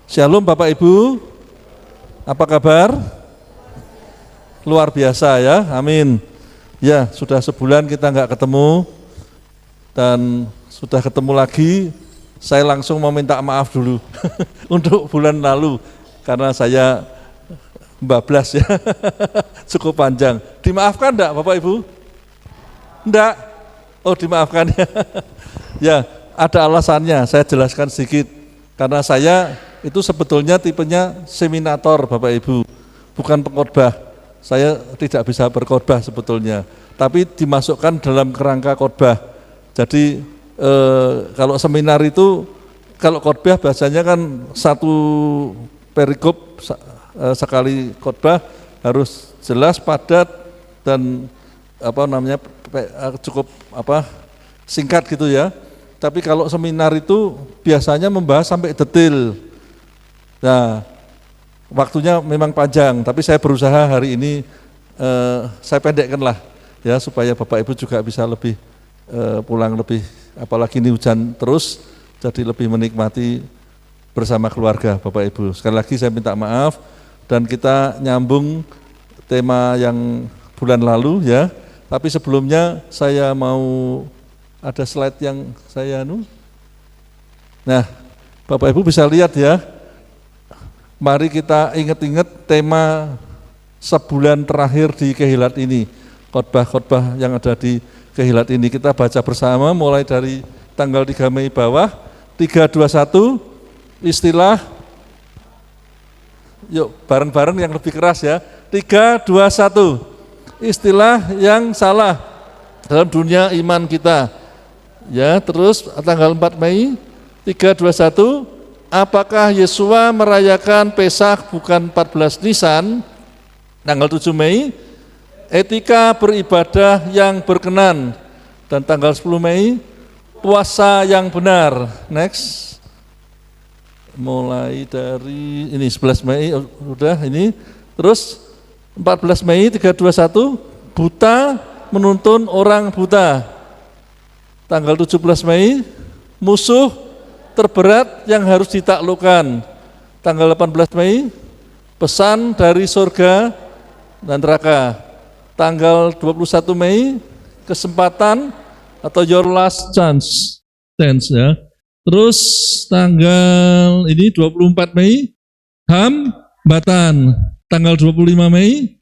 Shalom Bapak Ibu, apa kabar? Luar biasa ya, amin. Ya, sudah sebulan kita nggak ketemu dan sudah ketemu lagi. Saya langsung mau minta maaf dulu untuk bulan lalu karena saya bablas ya, cukup panjang. Dimaafkan enggak Bapak Ibu? Enggak? Oh dimaafkan ya. Ya, ada alasannya, saya jelaskan sedikit. Karena saya itu sebetulnya tipenya seminator Bapak Ibu, bukan pengkhotbah. Saya tidak bisa berkhotbah sebetulnya, tapi dimasukkan dalam kerangka khotbah. Jadi kalau seminar itu, kalau khotbah biasanya kan satu perikop sekali khotbah harus jelas, padat dan cukup singkat gitu ya. Tapi kalau seminar itu biasanya membahas sampai detail. Nah, waktunya memang panjang, tapi saya berusaha hari ini saya pendekkan lah ya supaya Bapak Ibu juga bisa lebih pulang lebih, apalagi ini hujan terus, jadi lebih menikmati bersama keluarga Bapak Ibu. Sekali lagi saya minta maaf dan kita nyambung tema yang bulan lalu ya. Tapi sebelumnya saya mau ada slide yang saya Nah, Bapak Ibu bisa lihat ya. Mari kita ingat-ingat tema sebulan terakhir di Kehilat ini. Khotbah-khotbah yang ada di Kehilat ini. Kita baca bersama mulai dari tanggal 3 Mei bawah. 321 istilah. Yuk bareng-bareng yang lebih keras ya. 321 istilah yang salah dalam dunia iman kita. Ya, terus tanggal 4 Mei 321, apakah Yesua merayakan Pesak bukan 14 Nisan? Tanggal 7 Mei, etika beribadah yang berkenan. Dan tanggal 10 Mei, puasa yang benar. Next. Mulai dari ini 11 Mei udah ini. Terus 14 Mei 321, buta menuntun orang buta. Tanggal 17 Mei, musuh terberat yang harus ditaklukkan. Tanggal 18 Mei, pesan dari surga dan neraka. Tanggal 21 Mei, kesempatan atau your last chance ya. Terus tanggal ini 24 Mei, hambatan. Tanggal 25 Mei,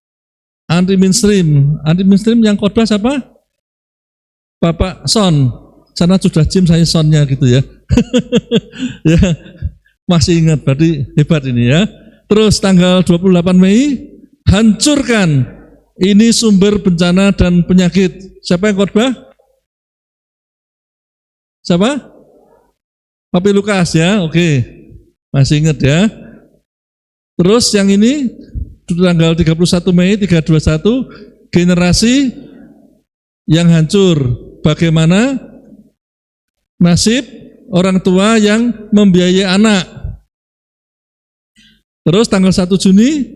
anti mainstream yang khotbah siapa? Bapak Son, sana sudah Jim, saya Sonnya gitu ya. Ya, masih ingat, berarti hebat ini ya. Terus tanggal 28 Mei, hancurkan, ini sumber bencana dan penyakit. Siapa yang khotbah? Siapa? Papi Lukas ya, oke. Masih ingat ya. Terus yang ini tanggal 31 Mei 321, generasi yang hancur. Bagaimana nasib orang tua yang membiayai anak. Terus tanggal 1 Juni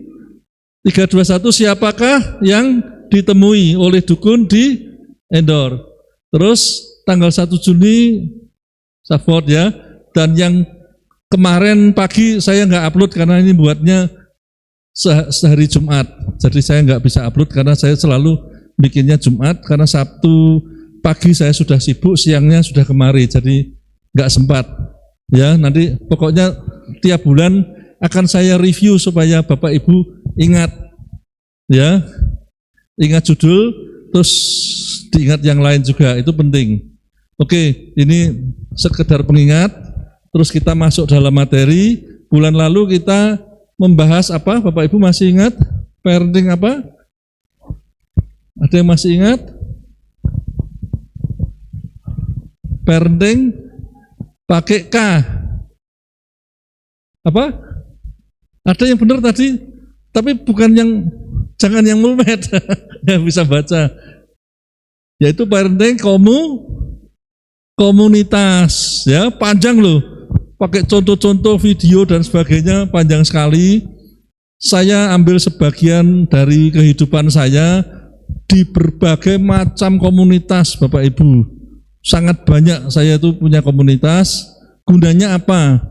321, siapakah yang ditemui oleh dukun di Endor. Terus tanggal 1 Juni Saford ya. Dan yang kemarin pagi saya nggak upload karena ini buatnya sehari Jumat. Jadi saya nggak bisa upload karena saya selalu bikinnya Jumat, karena Sabtu pagi saya sudah sibuk, siangnya sudah kemari, jadi nggak sempat. Ya, nanti pokoknya tiap bulan akan saya review supaya Bapak Ibu ingat, ya, ingat judul, terus diingat yang lain juga, itu penting. Oke, ini sekedar pengingat. Terus kita masuk dalam materi. Bulan lalu kita membahas apa? Bapak Ibu masih ingat? Parenting apa? Ada yang masih ingat? Parenting pakai K. Apa? Ada yang benar tadi, tapi bukan yang, jangan yang mulmet. Ya bisa baca. Yaitu parenting komunitas, ya, panjang loh. Pakai contoh-contoh video dan sebagainya, panjang sekali. Saya ambil sebagian dari kehidupan saya di berbagai macam komunitas, Bapak Ibu. Sangat banyak saya itu punya komunitas. Gunanya apa?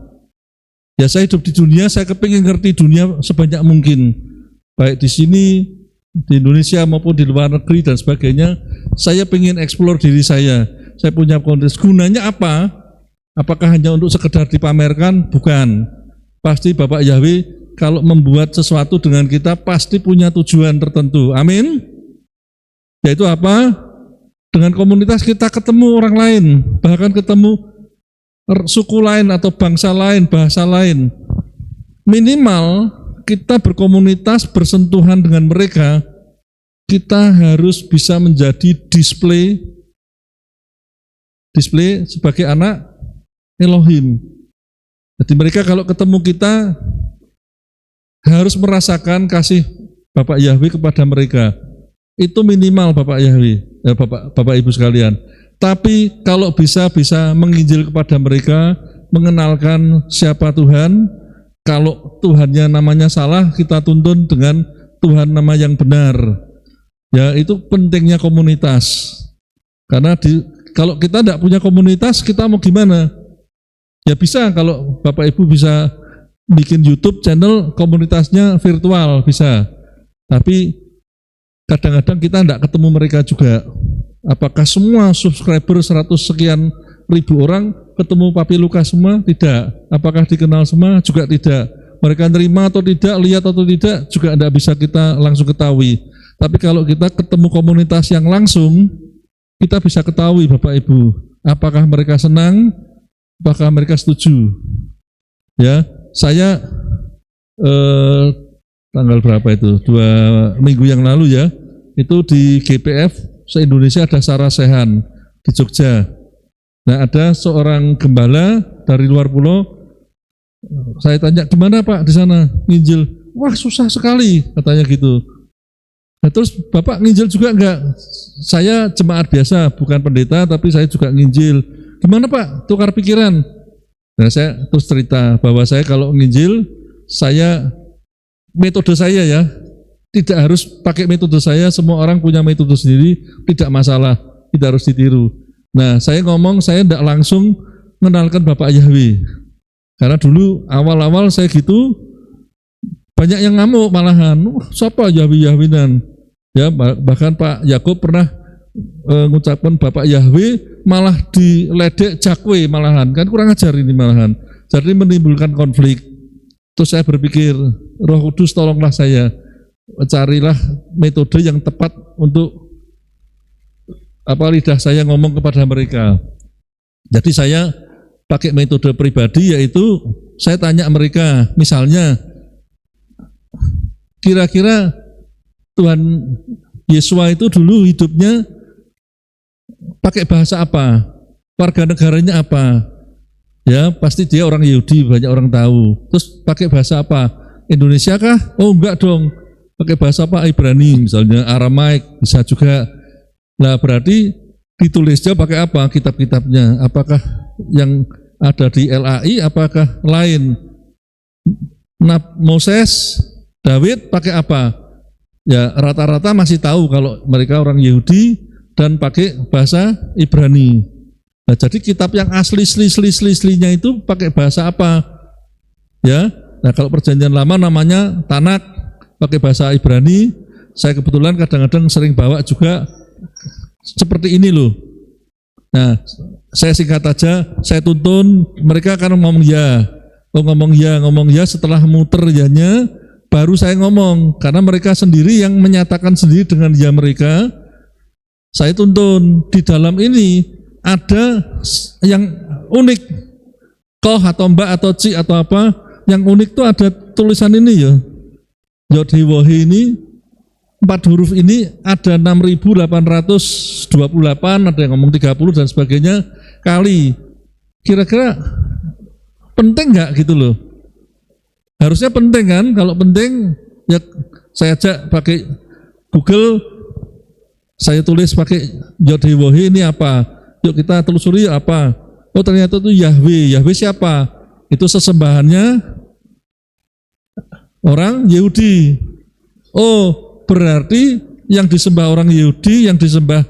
Ya saya hidup di dunia, saya kepingin ngerti dunia sebanyak mungkin. Baik di sini, di Indonesia maupun di luar negeri dan sebagainya. Saya pengen eksplor diri saya. Saya punya kondisi. Gunanya apa? Apakah hanya untuk sekedar dipamerkan? Bukan. Pasti Bapak Yahweh kalau membuat sesuatu dengan kita pasti punya tujuan tertentu. Amin. Yaitu apa? Dengan komunitas kita ketemu orang lain, bahkan ketemu suku lain atau bangsa lain, bahasa lain. Minimal kita berkomunitas, bersentuhan dengan mereka, kita harus bisa menjadi display sebagai anak Elohim. Jadi mereka kalau ketemu kita harus merasakan kasih Bapak Yahweh kepada mereka. Itu minimal Bapak Yahweh, Bapak Ibu sekalian. Tapi kalau bisa menginjil kepada mereka, mengenalkan siapa Tuhan. Kalau Tuhannya namanya salah, kita tuntun dengan Tuhan nama yang benar. Ya, itu pentingnya komunitas. Karena kalau kita tidak punya komunitas, kita mau gimana? Ya bisa kalau Bapak Ibu bisa bikin YouTube channel komunitasnya virtual, bisa. Tapi kadang-kadang kita tidak ketemu mereka juga. Apakah semua subscriber 100 sekian ribu orang ketemu Papi Lukas semua? Tidak. Apakah dikenal semua? Juga tidak. Mereka nerima atau tidak, lihat atau tidak, juga tidak bisa kita langsung ketahui. Tapi kalau kita ketemu komunitas yang langsung, kita bisa ketahui Bapak Ibu, apakah mereka senang, apakah mereka setuju. Ya, saya tanggal berapa itu? 2 minggu yang lalu ya, itu di GPF se-Indonesia ada sarasehan di Jogja. Nah, ada seorang gembala dari luar pulau. Saya tanya, gimana Pak di sana nginjil? Wah, susah sekali katanya gitu. Nah, terus Bapak nginjil juga enggak? Saya jemaat biasa, bukan pendeta, tapi saya juga nginjil. Gimana Pak? Tukar pikiran. Nah, saya terus cerita bahwa saya kalau nginjil, metode saya ya, tidak harus pakai metode saya, semua orang punya metode sendiri, tidak masalah, tidak harus ditiru. Nah, saya ngomong, saya tidak langsung mengenalkan Bapak Yahweh. Karena dulu awal-awal saya gitu, banyak yang ngamuk malahan, siapa Yahweh-Yahwinan? Ya, bahkan Pak Yakub pernah mengucapkan Bapak Yahweh, malah diledek Jakwe malahan, kan kurang ajar ini malahan. Jadi menimbulkan konflik. Terus saya berpikir, Roh Kudus tolonglah saya, carilah metode yang tepat untuk lidah saya ngomong kepada mereka. Jadi saya pakai metode pribadi, yaitu saya tanya mereka, misalnya kira-kira Tuhan Yesua itu dulu hidupnya pakai bahasa apa? Warga negaranya apa? Ya, pasti dia orang Yahudi, banyak orang tahu. Terus pakai bahasa apa? Indonesia kah? Oh enggak dong. Pakai bahasa apa? Ibrani misalnya, Aramaik bisa juga. Nah, berarti ditulisnya pakai apa kitab-kitabnya? Apakah yang ada di LAI, apakah lain? Moses, Daud pakai apa? Ya, rata-rata masih tahu kalau mereka orang Yahudi dan pakai bahasa Ibrani. Nah, jadi kitab yang aslinya itu pakai bahasa apa? Ya. Nah, kalau perjanjian lama namanya Tanak, pakai bahasa Ibrani. Saya kebetulan kadang-kadang sering bawa juga seperti ini loh. Nah, saya singkat aja, saya tuntun, mereka akan ngomong ya. Oh, ngomong ya, setelah muter ya-nya, baru saya ngomong, karena mereka sendiri yang menyatakan sendiri dengan ya mereka. Saya tuntun, di dalam ini ada yang unik, koh atau mbak atau ci atau apa, yang unik tuh ada tulisan ini ya, Yod-Heh-Waw-Heh ini, 4 huruf ini ada 6.828, ada yang ngomong 30 dan sebagainya kali. Kira-kira penting nggak gitu loh? Harusnya penting kan? Kalau penting ya saya ajak pakai Google, saya tulis pakai Yod-Heh-Waw-Heh ini apa? Yuk kita telusuri apa? Oh ternyata itu Yahweh. Yahweh siapa? Itu sesembahannya orang Yahudi. Oh, berarti yang disembah orang Yahudi, yang disembah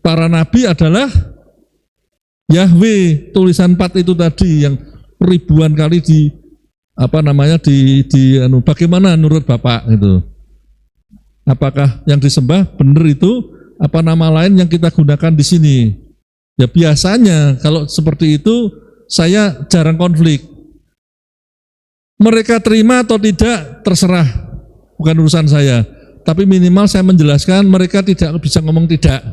para nabi adalah Yahweh. Tulisan 4 itu tadi yang ribuan kali bagaimana menurut Bapak gitu. Apakah yang disembah benar itu apa nama lain yang kita gunakan di sini? Ya biasanya kalau seperti itu saya jarang konflik. Mereka terima atau tidak terserah, bukan urusan saya. Tapi minimal saya menjelaskan mereka tidak bisa ngomong tidak.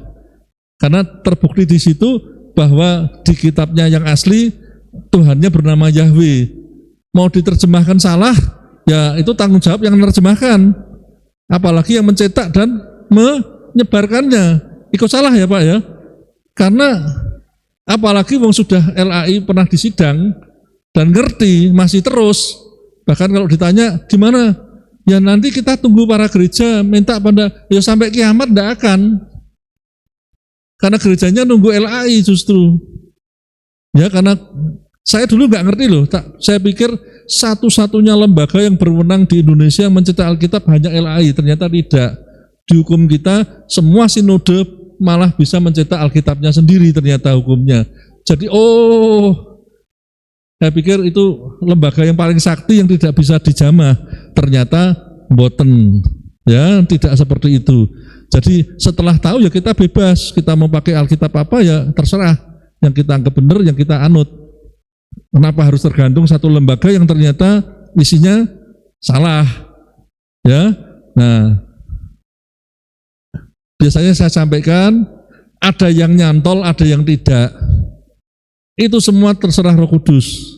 Karena terbukti di situ bahwa di kitabnya yang asli Tuhannya bernama Yahweh. Mau diterjemahkan salah, ya itu tanggung jawab yang menerjemahkan. Apalagi yang mencetak dan menyebarkannya. Ikut salah ya Pak ya. Karena apalagi wong sudah LAI pernah disidang dan ngerti masih terus. Bahkan kalau ditanya gimana? Ya nanti kita tunggu para gereja minta pada ya sampai kiamat tidak akan. Karena gerejanya nunggu LAI justru. Ya karena saya dulu nggak ngerti loh. Saya pikir satu-satunya lembaga yang berwenang di Indonesia mencetak Alkitab hanya LAI. Ternyata tidak. Di hukum kita semua sinode malah bisa mencetak Alkitabnya sendiri ternyata hukumnya. Jadi saya pikir itu lembaga yang paling sakti yang tidak bisa dijamah. Ternyata boten, ya tidak seperti itu. Jadi setelah tahu ya kita bebas, kita mau pakai Alkitab apa ya terserah. Yang kita anggap benar, yang kita anut. Kenapa harus tergantung satu lembaga yang ternyata isinya salah? Ya, nah biasanya saya sampaikan ada yang nyantol, ada yang tidak. Itu semua terserah Roh Kudus.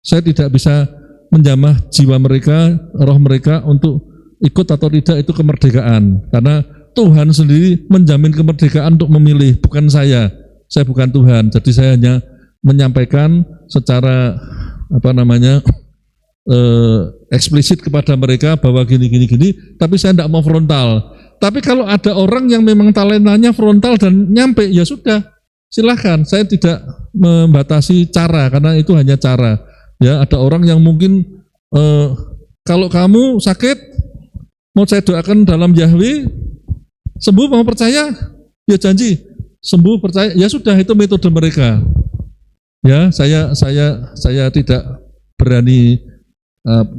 Saya tidak bisa menjamah jiwa mereka, roh mereka untuk ikut atau tidak itu kemerdekaan. Karena Tuhan sendiri menjamin kemerdekaan untuk memilih, bukan saya. Saya bukan Tuhan. Jadi saya hanya menyampaikan secara eksplisit kepada mereka bahwa gini. Tapi saya tidak mau frontal. Tapi kalau ada orang yang memang talentanya frontal dan nyampe, ya sudah. Silahkan, saya tidak membatasi cara karena itu hanya cara. Ya, ada orang yang mungkin kalau kamu sakit mau saya doakan dalam Yahweh sembuh mau percaya, ya janji sembuh percaya, ya sudah itu metode mereka. Ya, saya tidak berani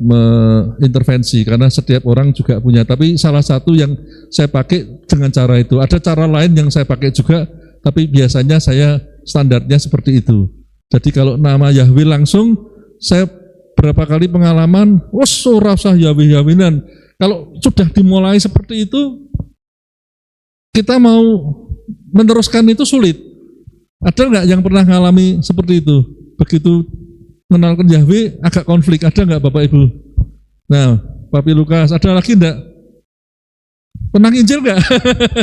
mengintervensi karena setiap orang juga punya. Tapi salah satu yang saya pakai dengan cara itu. Ada cara lain yang saya pakai juga. Tapi biasanya saya standarnya seperti itu. Jadi kalau nama Yahweh langsung, saya berapa kali pengalaman, rasah Yahweh-Yahwinan. Kalau sudah dimulai seperti itu, kita mau meneruskan itu sulit. Ada nggak yang pernah mengalami seperti itu? Begitu mengenalkan Yahweh, agak konflik. Ada nggak Bapak Ibu? Nah, Papi Lukas, ada lagi enggak? Pernah nginjil nggak?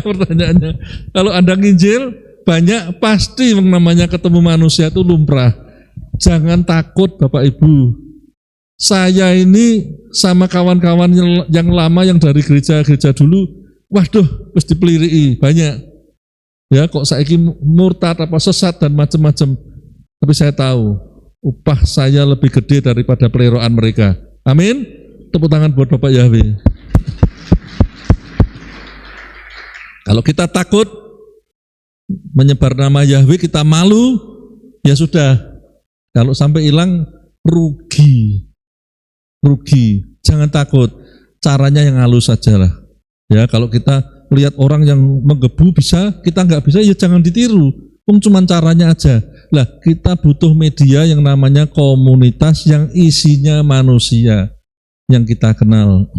Pertanyaannya. Kalau Anda nginjil, banyak pasti namanya ketemu manusia itu lumrah. Jangan takut Bapak Ibu. Saya ini sama kawan-kawan yang lama yang dari gereja-gereja dulu, waduh, mesti dipeliri banyak. Ya kok saiki murtad apa sesat dan macam-macam. Tapi saya tahu upah saya lebih gede daripada peliharaan mereka. Amin. Tepuk tangan buat Bapak Yahweh. Kalau kita takut menyebar nama Yahweh, kita malu, ya sudah. Kalau sampai hilang, rugi. Jangan takut. Caranya yang halus saja lah. Ya, kalau kita lihat orang yang menggebu bisa, kita nggak bisa, ya jangan ditiru. Cuma caranya aja. Lah, kita butuh media yang namanya komunitas yang isinya manusia yang kita kenal.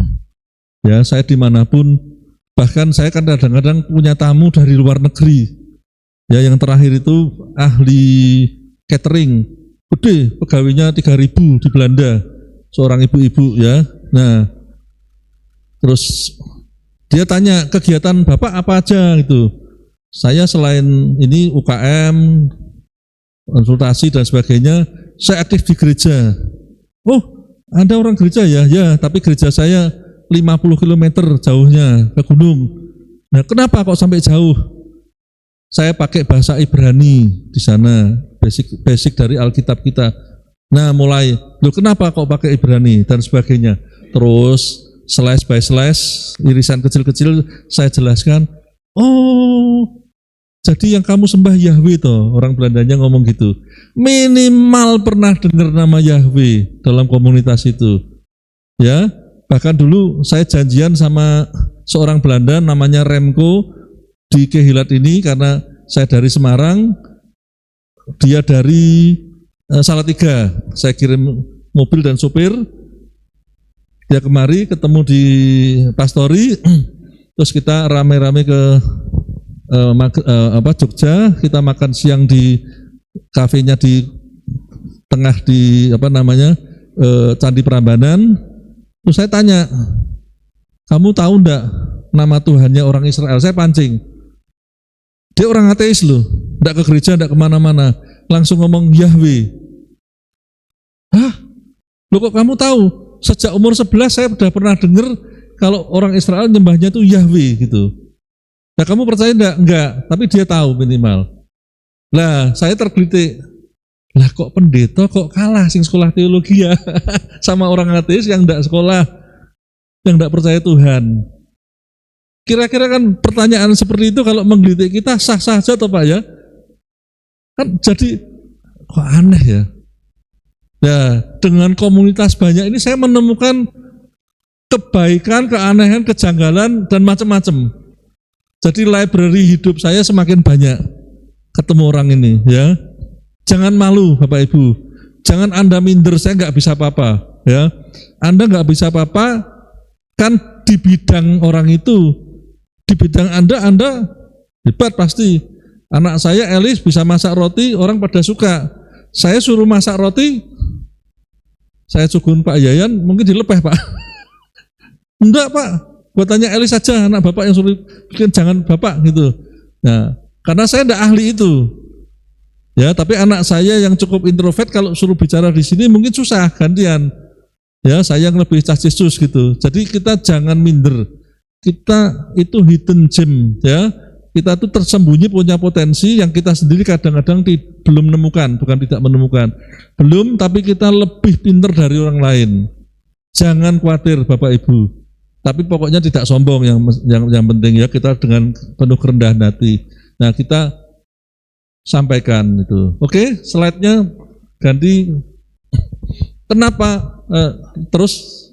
Ya, saya dimanapun, bahkan saya kan kadang-kadang punya tamu dari luar negeri. Ya, yang terakhir itu ahli catering, gede, pegawainya 3.000 di Belanda, seorang ibu-ibu ya. Nah, terus dia tanya kegiatan Bapak apa aja gitu. Saya selain ini UKM, konsultasi dan sebagainya, saya aktif di gereja. Oh, Anda orang gereja ya? Ya, tapi gereja saya 50 km jauhnya ke gunung. Nah, kenapa kok sampai jauh? Saya pakai bahasa Ibrani di sana, basic dari Alkitab kita. Nah, mulai, loh kenapa kok pakai Ibrani dan sebagainya. Terus slash by slash, irisan kecil-kecil saya jelaskan. Oh, Jadi yang kamu sembah Yahweh toh, orang Belandanya ngomong gitu. Minimal pernah dengar nama Yahweh dalam komunitas itu. Ya, bahkan dulu saya janjian sama seorang Belanda namanya Remco di Kehilat ini karena saya dari Semarang, dia dari Salatiga. Saya kirim mobil dan sopir. Dia kemari ketemu di Pastori, terus kita rame-rame ke Jogja, kita makan siang di kafenya di tengah di Candi Prambanan. Terus saya tanya, kamu tahu enggak nama Tuhannya orang Israel? Saya pancing. Dia orang ateis loh, enggak ke gereja, enggak kemana-mana, langsung ngomong Yahweh. Hah? Loh kok kamu tahu? Sejak umur 11 saya sudah pernah dengar kalau orang Israel nyembahnya itu Yahweh gitu. Nah kamu percaya enggak? Enggak, tapi dia tahu minimal. Lah saya tergelitik. Lah kok pendeta kok kalah sing sekolah teologi ya sama orang ateis yang enggak sekolah, yang enggak percaya Tuhan. Kira-kira kan pertanyaan seperti itu kalau menggelitik kita sah-sah saja toh Pak ya? Kan jadi kok aneh ya. Ya dengan komunitas banyak ini saya menemukan kebaikan, keanehan, kejanggalan dan macam-macam. Jadi library hidup saya semakin banyak ketemu orang ini ya. Jangan malu Bapak Ibu. Jangan Anda minder, saya nggak bisa apa-apa ya. Anda nggak bisa apa-apa kan di bidang orang itu. Di bidang Anda hebat pasti. Anak saya Elis bisa masak roti, orang pada suka. Saya suruh masak roti, saya suguhin Pak Yayan, mungkin dilepeh Pak. Enggak Pak, buat tanya Elis saja, anak Bapak yang suruh bikin, jangan Bapak gitu. Nah, karena saya enggak ahli itu. Ya, tapi anak saya yang cukup introvert kalau suruh bicara di sini mungkin susah gantian. Ya, saya yang lebih cacisus gitu. Jadi kita jangan minder. Kita itu hidden gem ya. Kita itu tersembunyi punya potensi yang kita sendiri kadang-kadang belum menemukan, bukan tidak menemukan. Belum, tapi kita lebih pintar dari orang lain. Jangan khawatir Bapak Ibu. Tapi pokoknya tidak sombong yang penting ya, kita dengan penuh kerendahan hati. Nah, kita sampaikan itu. Oke, slide-nya ganti. Kenapa terus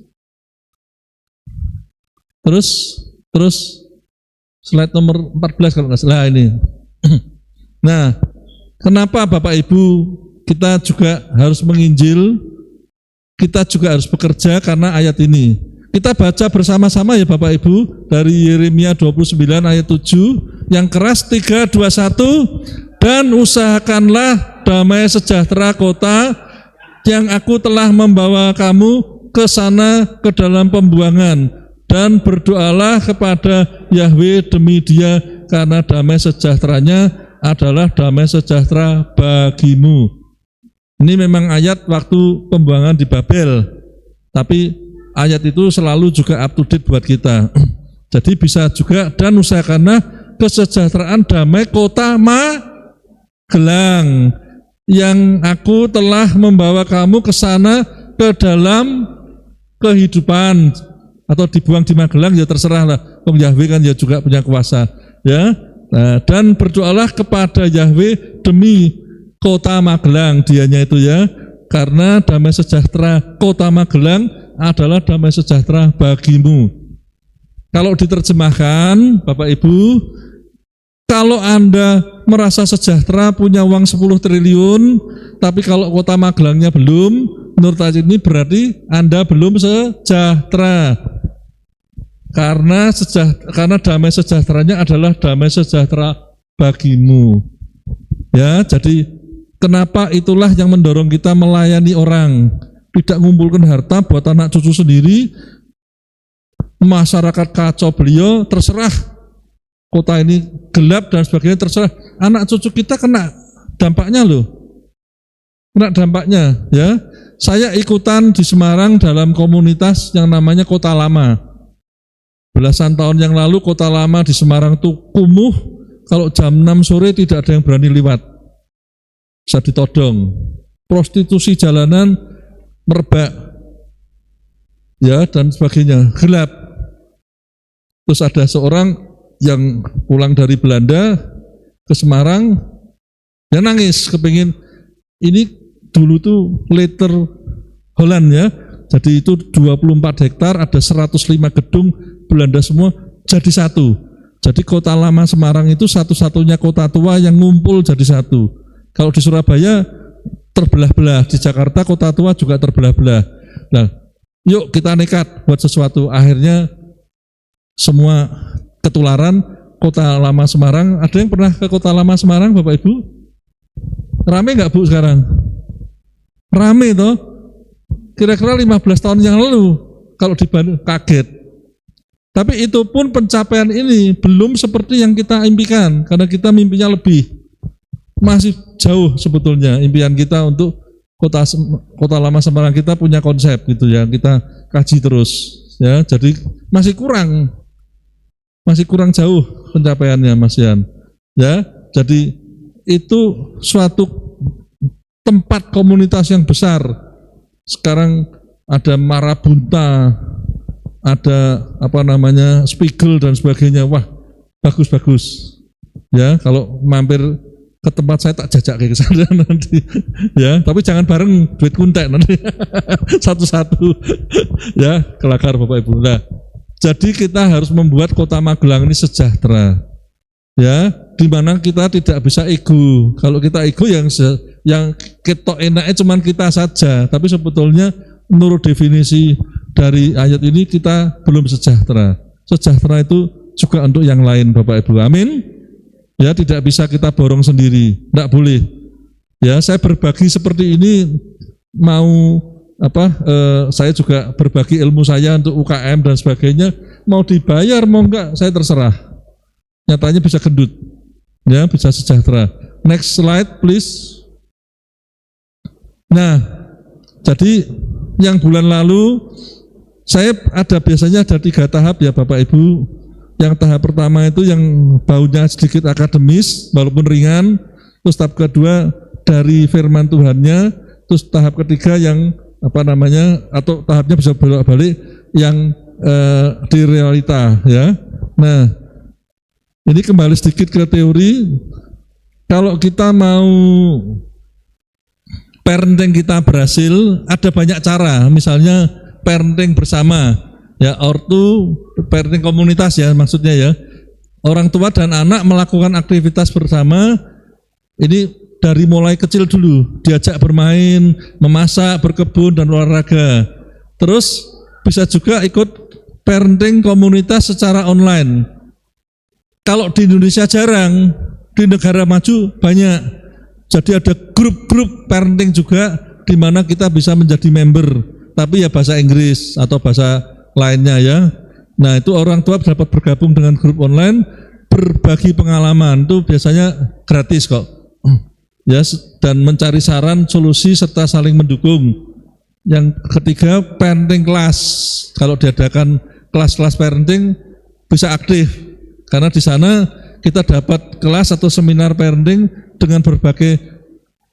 slide nomor 14 kalau nggak salah ini. Nah, kenapa Bapak Ibu kita juga harus menginjil, kita juga harus bekerja karena ayat ini. Kita baca bersama-sama ya Bapak Ibu dari Yeremia 29 ayat 7 yang keras 3, 2, 1. Dan usahakanlah damai sejahtera kota yang aku telah membawa kamu ke sana ke dalam pembuangan, dan berdoalah kepada Yahweh demi dia karena damai sejahteranya adalah damai sejahtera bagimu. Ini memang ayat waktu pembuangan di Babel, tapi ayat itu selalu juga up to date buat kita. Jadi bisa juga dan usahakanlah kesejahteraan damai kota Magelang yang aku telah membawa kamu ke sana ke dalam kehidupan, atau dibuang di Magelang ya terserah lah. Yahweh kan ya juga punya kuasa ya. Nah, dan berdoalah kepada Yahweh demi kota Magelang dianya itu ya, karena damai sejahtera kota Magelang adalah damai sejahtera bagimu. Kalau diterjemahkan Bapak Ibu, kalau Anda merasa sejahtera punya uang 10 triliun, tapi kalau kota Magelangnya belum, menurut ayat ini berarti Anda belum sejahtera. Karena damai sejahteranya adalah damai sejahtera bagimu. Ya, jadi kenapa itulah yang mendorong kita melayani orang, tidak mengumpulkan harta buat anak cucu sendiri. Masyarakat kacau beliau, terserah kota ini gelap dan sebagainya, terserah. Anak cucu kita kena dampaknya loh. Kena dampaknya ya. Saya ikutan di Semarang dalam komunitas yang namanya Kota Lama. Belasan tahun yang lalu Kota Lama di Semarang itu kumuh, kalau jam 6 sore tidak ada yang berani lewat. Bisa ditodong. Prostitusi jalanan merebak. Ya, dan sebagainya, gelap. Terus ada seorang yang pulang dari Belanda, ke Semarang, ya nangis, kepingin ini dulu tuh Letter Holland ya, jadi itu 24 hektar, ada 105 gedung, Belanda semua jadi satu. Jadi kota lama Semarang itu satu-satunya kota tua yang ngumpul jadi satu. Kalau di Surabaya terbelah-belah, di Jakarta kota tua juga terbelah-belah. Nah, yuk kita nekat buat sesuatu. Akhirnya semua ketularan kota lama Semarang. Ada yang pernah ke kota lama Semarang, Bapak Ibu? Rame nggak Bu sekarang? Rame toh? Kira-kira 15 tahun yang lalu kalau di Bandung kaget. Tapi itu pun pencapaian ini belum seperti yang kita impikan, karena kita mimpinya lebih. Masih jauh sebetulnya impian kita untuk kota lama Semarang. Kita punya konsep gitu ya, kita kaji terus ya. Jadi masih kurang jauh pencapaiannya Mas Yan. Ya, jadi itu suatu tempat komunitas yang besar. Sekarang ada Marabunta, ada Spiegel dan sebagainya. Wah, bagus-bagus. Ya, kalau mampir ke tempat saya tak jajak ke sana nanti. Ya, tapi jangan bareng, duit kuntek nanti. Satu-satu. Ya, kelakar Bapak Ibu. Nah, jadi kita harus membuat Kota Magelang ini sejahtera. Ya, di mana kita tidak bisa ego. Kalau kita ego yang ketok enaknya cuman kita saja, tapi sebetulnya menurut definisi dari ayat ini kita belum sejahtera. Sejahtera itu juga untuk yang lain, Bapak Ibu. Amin. Ya, tidak bisa kita borong sendiri, tidak boleh. Ya, saya berbagi seperti ini saya juga berbagi ilmu saya untuk UKM dan sebagainya, mau dibayar mau enggak saya terserah. Nyatanya bisa gendut. Ya, bisa sejahtera. Next slide please. Nah, jadi yang bulan lalu saya biasanya ada 3 tahap ya Bapak Ibu. Yang tahap pertama itu yang baunya sedikit akademis walaupun ringan, terus tahap kedua dari firman Tuhannya, terus tahap ketiga yang atau tahapnya bisa bolak-balik yang di realita ya. Nah, ini kembali sedikit ke teori. Kalau kita mau parenting kita berhasil, ada banyak cara. Misalnya parenting bersama, ya ortu parenting komunitas ya maksudnya ya. Orang tua dan anak melakukan aktivitas bersama. Ini dari mulai kecil dulu, diajak bermain, memasak, berkebun dan olahraga. Terus bisa juga ikut parenting komunitas secara online. Kalau di Indonesia jarang, di negara maju banyak. Jadi ada grup-grup parenting juga di mana kita bisa menjadi member, tapi ya bahasa Inggris atau bahasa lainnya ya. Nah, itu orang tua dapat bergabung dengan grup online, berbagi pengalaman, itu biasanya gratis kok. Ya, dan mencari saran, solusi serta saling mendukung. Yang ketiga, parenting class. Kalau diadakan kelas-kelas parenting bisa aktif. Karena di sana kita dapat kelas atau seminar parenting dengan berbagai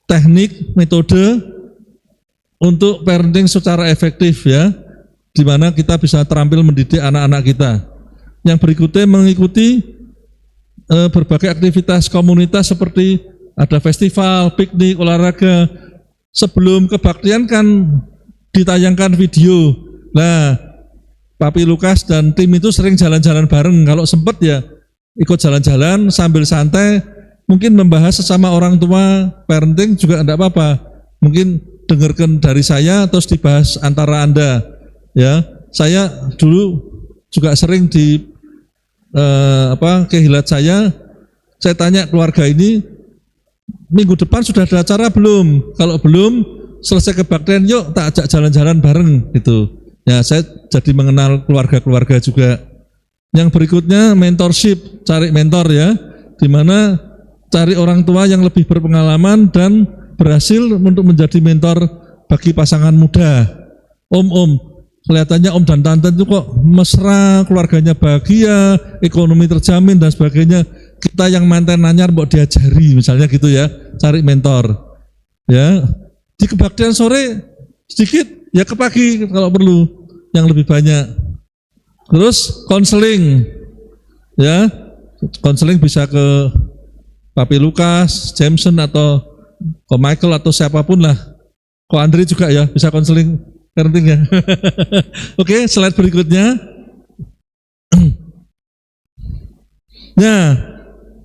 teknik, metode untuk parenting secara efektif ya, di mana kita bisa terampil mendidik anak-anak kita. Yang berikutnya mengikuti berbagai aktivitas komunitas seperti ada festival, piknik, olahraga. Sebelum kebaktian kan ditayangkan video. Nah, Papi Lukas dan tim itu sering jalan-jalan bareng. Kalau sempat ya ikut jalan-jalan sambil santai, mungkin membahas sesama orang tua parenting juga enggak apa-apa. Mungkin dengarkan dari saya terus dibahas antara Anda. Ya, saya dulu juga sering di kehilat saya tanya keluarga ini, minggu depan sudah ada acara belum? Kalau belum, selesai kebaktian yuk tak ajak jalan-jalan bareng gitu. Ya, saya jadi mengenal keluarga-keluarga juga. Yang berikutnya mentorship, cari mentor ya, di mana cari orang tua yang lebih berpengalaman dan berhasil untuk menjadi mentor bagi pasangan muda. Om, kelihatannya om dan tante itu kok mesra, keluarganya bahagia, ekonomi terjamin dan sebagainya. Kita yang mantan anyar mau diajari misalnya gitu ya, cari mentor. Ya, di kebaktian sore sedikit. Ya ke pagi kalau perlu, yang lebih banyak. Terus konseling, ya, konseling bisa ke Papi Lukas, Jameson atau Ko Michael atau siapapun lah. Ko Andri juga ya bisa konseling parenting ya. Oke, slide berikutnya. Nah,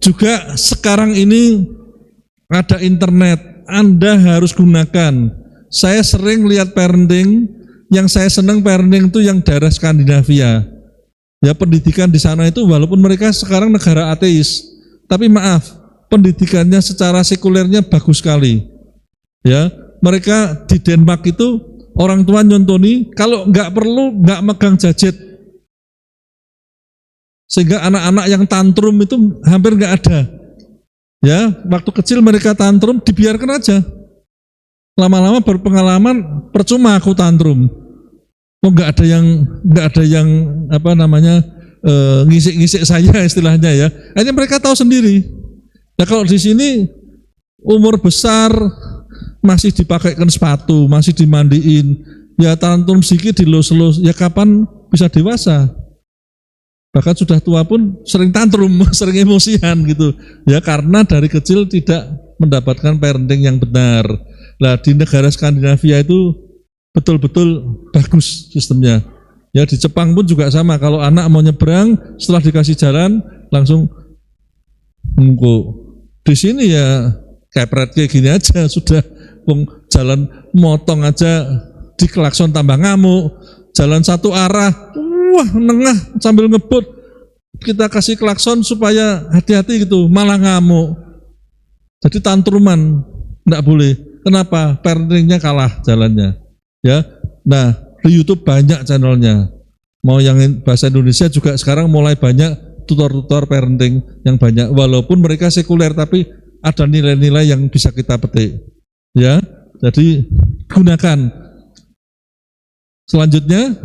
juga sekarang ini ada internet, Anda harus gunakan. Saya sering lihat parenting, yang saya senang parenting itu yang daerah Skandinavia. Ya, pendidikan di sana itu walaupun mereka sekarang negara ateis, tapi maaf, pendidikannya secara sekulernya bagus sekali. Ya, mereka di Denmark itu orang tua nyontoni kalau nggak perlu nggak megang gadget, sehingga anak-anak yang tantrum itu hampir nggak ada. Ya, waktu kecil mereka tantrum dibiarkan aja. Lama-lama berpengalaman, percuma aku tantrum. Oh, nggak ada yang apa namanya ngisik-ngisik saya istilahnya ya. Akhirnya mereka tahu sendiri. Nah, kalau di sini umur besar masih dipakaikan sepatu, masih dimandiin, ya tantrum sedikit dilus-lus, ya kapan bisa dewasa? Bahkan sudah tua pun sering tantrum, sering emosian gitu. Ya karena dari kecil tidak mendapatkan parenting yang benar. Nah, di negara Skandinavia itu betul-betul bagus sistemnya. Ya di Jepang pun juga sama, kalau anak mau nyebrang setelah dikasih jalan langsung mungku. Di sini ya kepret kayak gini aja sudah, jalan motong aja diklakson tambah ngamuk, jalan satu arah, wah nengah sambil ngebut, kita kasih klakson supaya hati-hati gitu, malah ngamuk. Jadi tantruman, enggak boleh. Kenapa? Parentingnya kalah jalannya. Ya, nah di YouTube banyak channelnya. Mau yang bahasa Indonesia juga sekarang mulai banyak tutor-tutor parenting yang banyak. Walaupun mereka sekuler, tapi ada nilai-nilai yang bisa kita petik. Ya, jadi gunakan. Selanjutnya,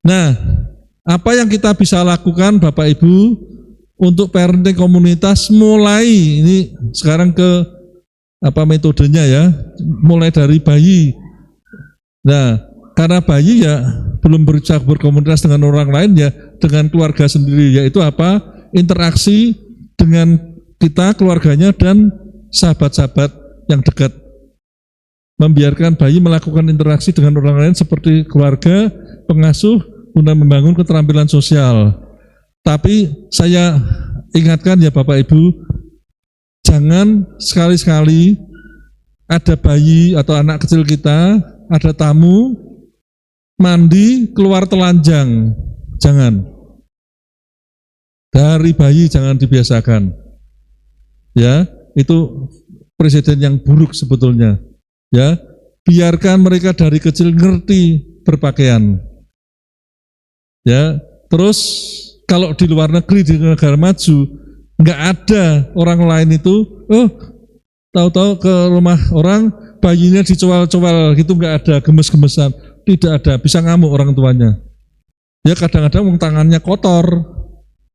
nah, apa yang kita bisa lakukan Bapak Ibu untuk parenting komunitas, mulai ini sekarang ke apa metodenya ya, mulai dari bayi. Nah, karena bayi ya belum bisa berkomunikasi dengan orang lain ya, dengan keluarga sendiri, yaitu apa? Interaksi dengan kita, keluarganya dan sahabat-sahabat yang dekat. Membiarkan bayi melakukan interaksi dengan orang lain seperti keluarga, pengasuh, guna membangun keterampilan sosial. Tapi saya ingatkan ya Bapak Ibu, jangan sekali-sekali ada bayi atau anak kecil kita, ada tamu, mandi, keluar telanjang. Jangan. Dari bayi jangan dibiasakan. Ya, itu presiden yang buruk sebetulnya. Ya, biarkan mereka dari kecil ngerti berpakaian. Ya, terus kalau di luar negeri, di negara maju, nggak ada orang lain itu, tahu-tahu ke rumah orang bayinya dicowal-cowal gitu, nggak ada, gemes-gemesan, tidak ada, bisa ngamuk orang tuanya. Ya kadang-kadang tangannya kotor,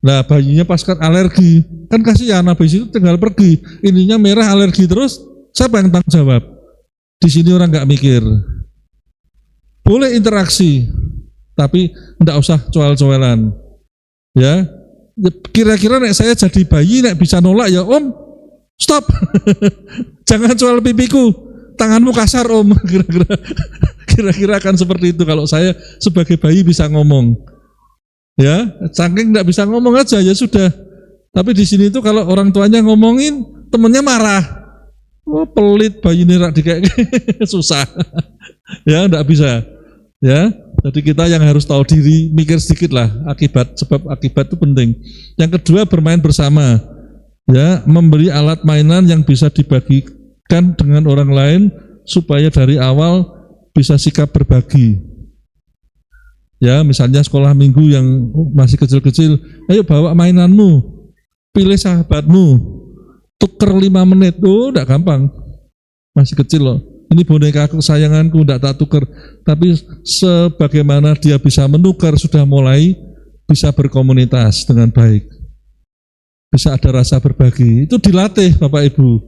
nah bayinya pas kan alergi, kan kasihan, habis itu tinggal pergi, ininya merah alergi terus, siapa yang tanggung jawab? Di sini orang nggak mikir. Boleh interaksi, tapi nggak usah cowal-cowalan. Ya, kira-kira nek saya jadi bayi nek bisa nolak ya Om, stop, jangan cowal pipiku, tanganmu kasar Om, kira-kira akan seperti itu kalau saya sebagai bayi bisa ngomong. Ya, saking nggak bisa ngomong aja ya sudah. Tapi di sini itu kalau orang tuanya ngomongin, temennya marah. Oh pelit bayi ini rak kayak susah. Ya nggak bisa. Ya, jadi kita yang harus tahu diri, mikir sedikit lah akibat, sebab akibat itu penting. Yang kedua, bermain bersama. Ya, memberi alat mainan yang bisa dibagikan dengan orang lain supaya dari awal bisa sikap berbagi. Ya, misalnya sekolah minggu yang masih kecil-kecil, ayo bawa mainanmu, pilih sahabatmu. Tuker 5 menit, enggak gampang, masih kecil loh. Ini boneka kesayanganku, enggak tak tuker. Tapi sebagaimana dia bisa menukar, sudah mulai bisa berkomunitas dengan baik, bisa ada rasa berbagi. Itu dilatih Bapak Ibu.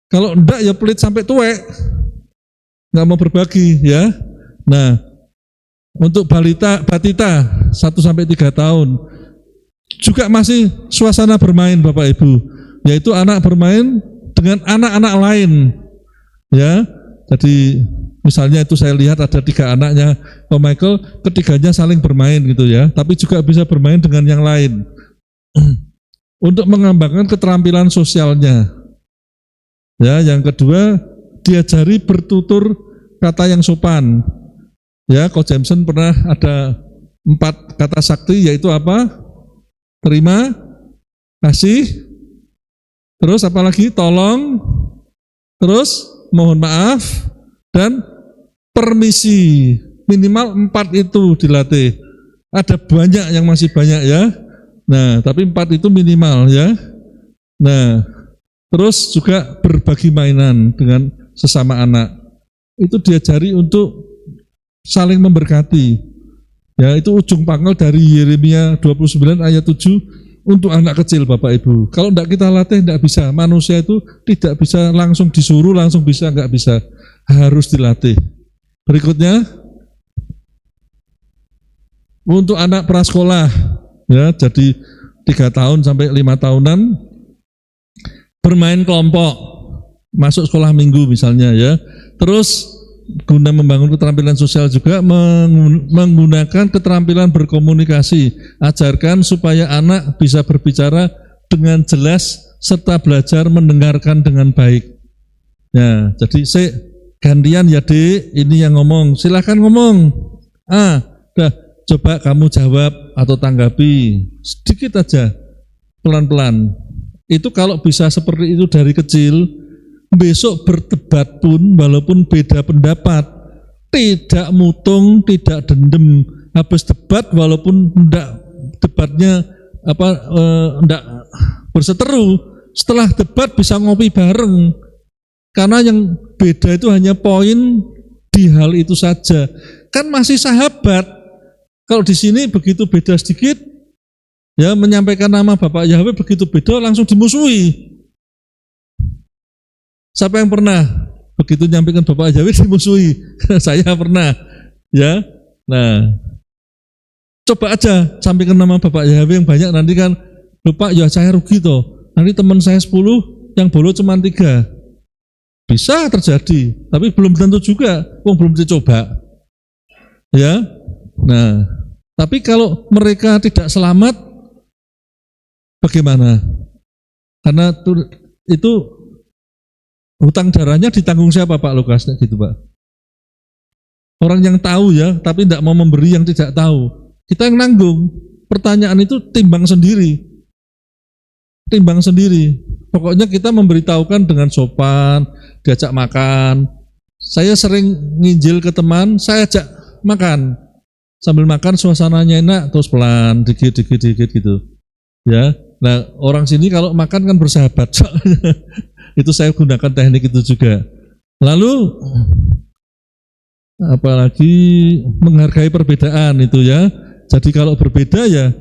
Kalau enggak ya pelit sampai tuwek, enggak mau berbagi ya. Nah, untuk batita 1-3 tahun juga masih suasana bermain Bapak Ibu. yaitu anak bermain dengan anak-anak lain. Ya, jadi misalnya itu saya lihat ada 3 anaknya Pak Michael, ketiganya saling bermain gitu ya, tapi juga bisa bermain dengan yang lain untuk mengembangkan keterampilan sosialnya. Ya, yang kedua diajari bertutur kata yang sopan. Ya, Coach Jameson pernah ada 4 kata sakti, yaitu apa? Terima kasih, terus apa lagi? Tolong, terus mohon maaf, dan permisi. Minimal 4 itu dilatih. Ada banyak yang masih banyak ya. Nah, tapi 4 itu minimal ya. Nah, terus juga berbagi mainan dengan sesama anak. Itu diajari untuk saling memberkati. Ya, itu ujung pangkal dari Yeremia 29 ayat 7 untuk anak kecil Bapak Ibu. Kalau tidak kita latih tidak bisa. Manusia itu tidak bisa langsung disuruh, langsung bisa, enggak bisa. Harus dilatih. Berikutnya, untuk anak prasekolah, ya, jadi 3 tahun sampai 5 tahunan, bermain kelompok, masuk sekolah minggu misalnya ya. Terus guna membangun keterampilan sosial juga menggunakan keterampilan berkomunikasi. Ajarkan supaya anak bisa berbicara dengan jelas serta belajar mendengarkan dengan baik. Ya, jadi gantian ya Dek, ini yang ngomong, silahkan ngomong. Dah, coba kamu jawab atau tanggapi sedikit aja, pelan-pelan. Itu kalau bisa seperti itu dari kecil, besok berdebat pun walaupun beda pendapat, tidak mutung, tidak dendam. Habis debat walaupun tidak debatnya tidak berseteru, setelah debat bisa ngopi bareng. Karena yang beda itu hanya poin di hal itu saja. Kan masih sahabat. Kalau di sini begitu beda sedikit, ya menyampaikan nama Bapak Yahweh begitu beda langsung dimusuhi. Siapa yang pernah begitu nyampaikan Bapak Yahweh dimusuhi? Saya pernah, ya. Nah, coba aja sampaikan nama Bapak Yahweh yang banyak, nanti kan lupa, ya saya rugi toh. Nanti teman saya 10, yang bolos cuma 3. Bisa terjadi, tapi belum tentu juga, belum dicoba. Ya. Nah, tapi kalau mereka tidak selamat, bagaimana? Karena itu hutang darahnya ditanggung siapa Pak Lukas? Gitu Pak. Orang yang tahu ya, tapi tidak mau memberi yang tidak tahu. Kita yang nanggung. Pertanyaan itu timbang sendiri. Timbang sendiri. Pokoknya kita memberitahukan dengan sopan, diajak makan. Saya sering nginjil ke teman, saya ajak makan. Sambil makan suasananya enak, terus pelan, dikit gitu. Ya. Nah, orang sini kalau makan kan bersahabat. Itu saya gunakan teknik itu juga. Lalu apalagi menghargai perbedaan itu ya. Jadi kalau berbeda ya,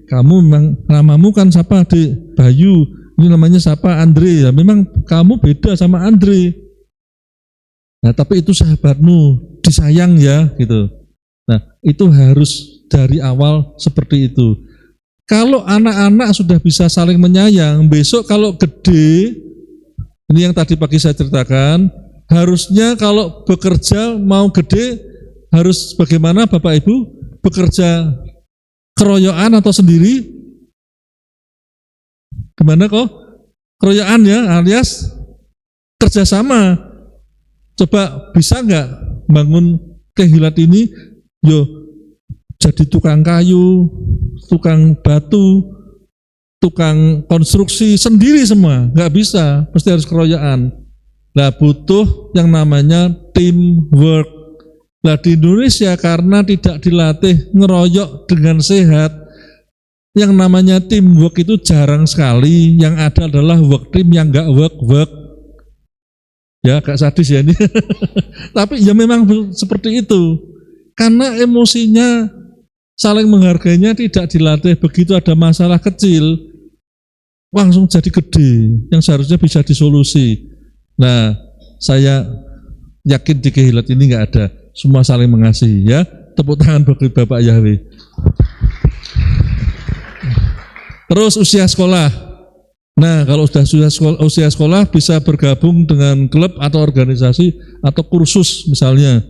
kamu memang namamu kan siapa Adik? Bayu. Ini namanya siapa? Andre. Ya memang kamu beda sama Andre. Nah, tapi itu sahabatmu, disayang ya gitu. Nah, itu harus dari awal seperti itu. Kalau anak-anak sudah bisa saling menyayang, besok kalau gede, ini yang tadi pagi saya ceritakan, harusnya kalau bekerja mau gede, harus bagaimana Bapak Ibu? Bekerja keroyokan atau sendiri? Gimana kok? Keroyokan ya, alias kerjasama. Coba bisa nggak bangun kehilat ini? Yo, jadi tukang kayu, tukang batu, tukang konstruksi sendiri semua, nggak bisa, mesti harus keroyokan. Nah, butuh yang namanya teamwork. Nah, di Indonesia karena tidak dilatih ngeroyok dengan sehat, yang namanya teamwork itu jarang sekali. Yang ada adalah work team yang nggak work. Ya, agak sadis ya ini. Tapi ya memang seperti itu. Karena emosinya, saling menghargainya tidak dilatih. Begitu ada masalah kecil, langsung jadi gede, yang seharusnya bisa disolusi. Nah, saya yakin di kehilat ini nggak ada, semua saling mengasihi ya. Tepuk tangan bagi Bapak Yahweh. Terus usia sekolah, Nah, kalau sudah usia sekolah bisa bergabung dengan klub atau organisasi atau kursus misalnya,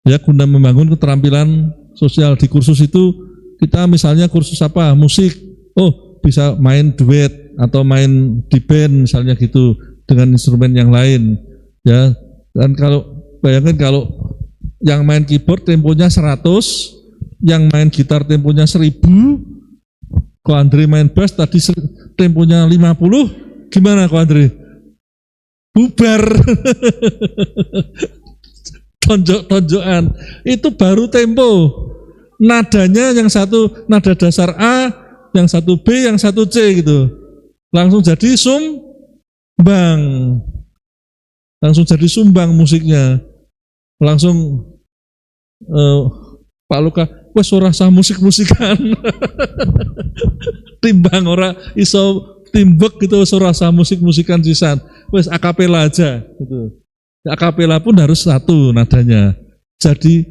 ya guna membangun keterampilan sosial. Di kursus itu kita misalnya kursus apa? Musik. Oh, bisa main duet atau main di band misalnya gitu dengan instrumen yang lain, ya. Dan kalau bayangkan kalau yang main keyboard temponya 100, yang main gitar temponya 1000, Ko Andre main bass tadi temponya 50, gimana Ko Andre? Bubar. Tonjok-tonjokan. Itu baru tempo. Nadanya yang satu nada dasar A, yang satu B, yang satu C gitu. Langsung jadi sumbang. Langsung jadi sumbang musiknya. Langsung Pak Luka, wes ora sah musik-musikan. Timbang ora iso timbek gitu, wes ora sah musik-musikan sisan. Wes akapela aja gitu. Akapela pun harus satu nadanya. Jadi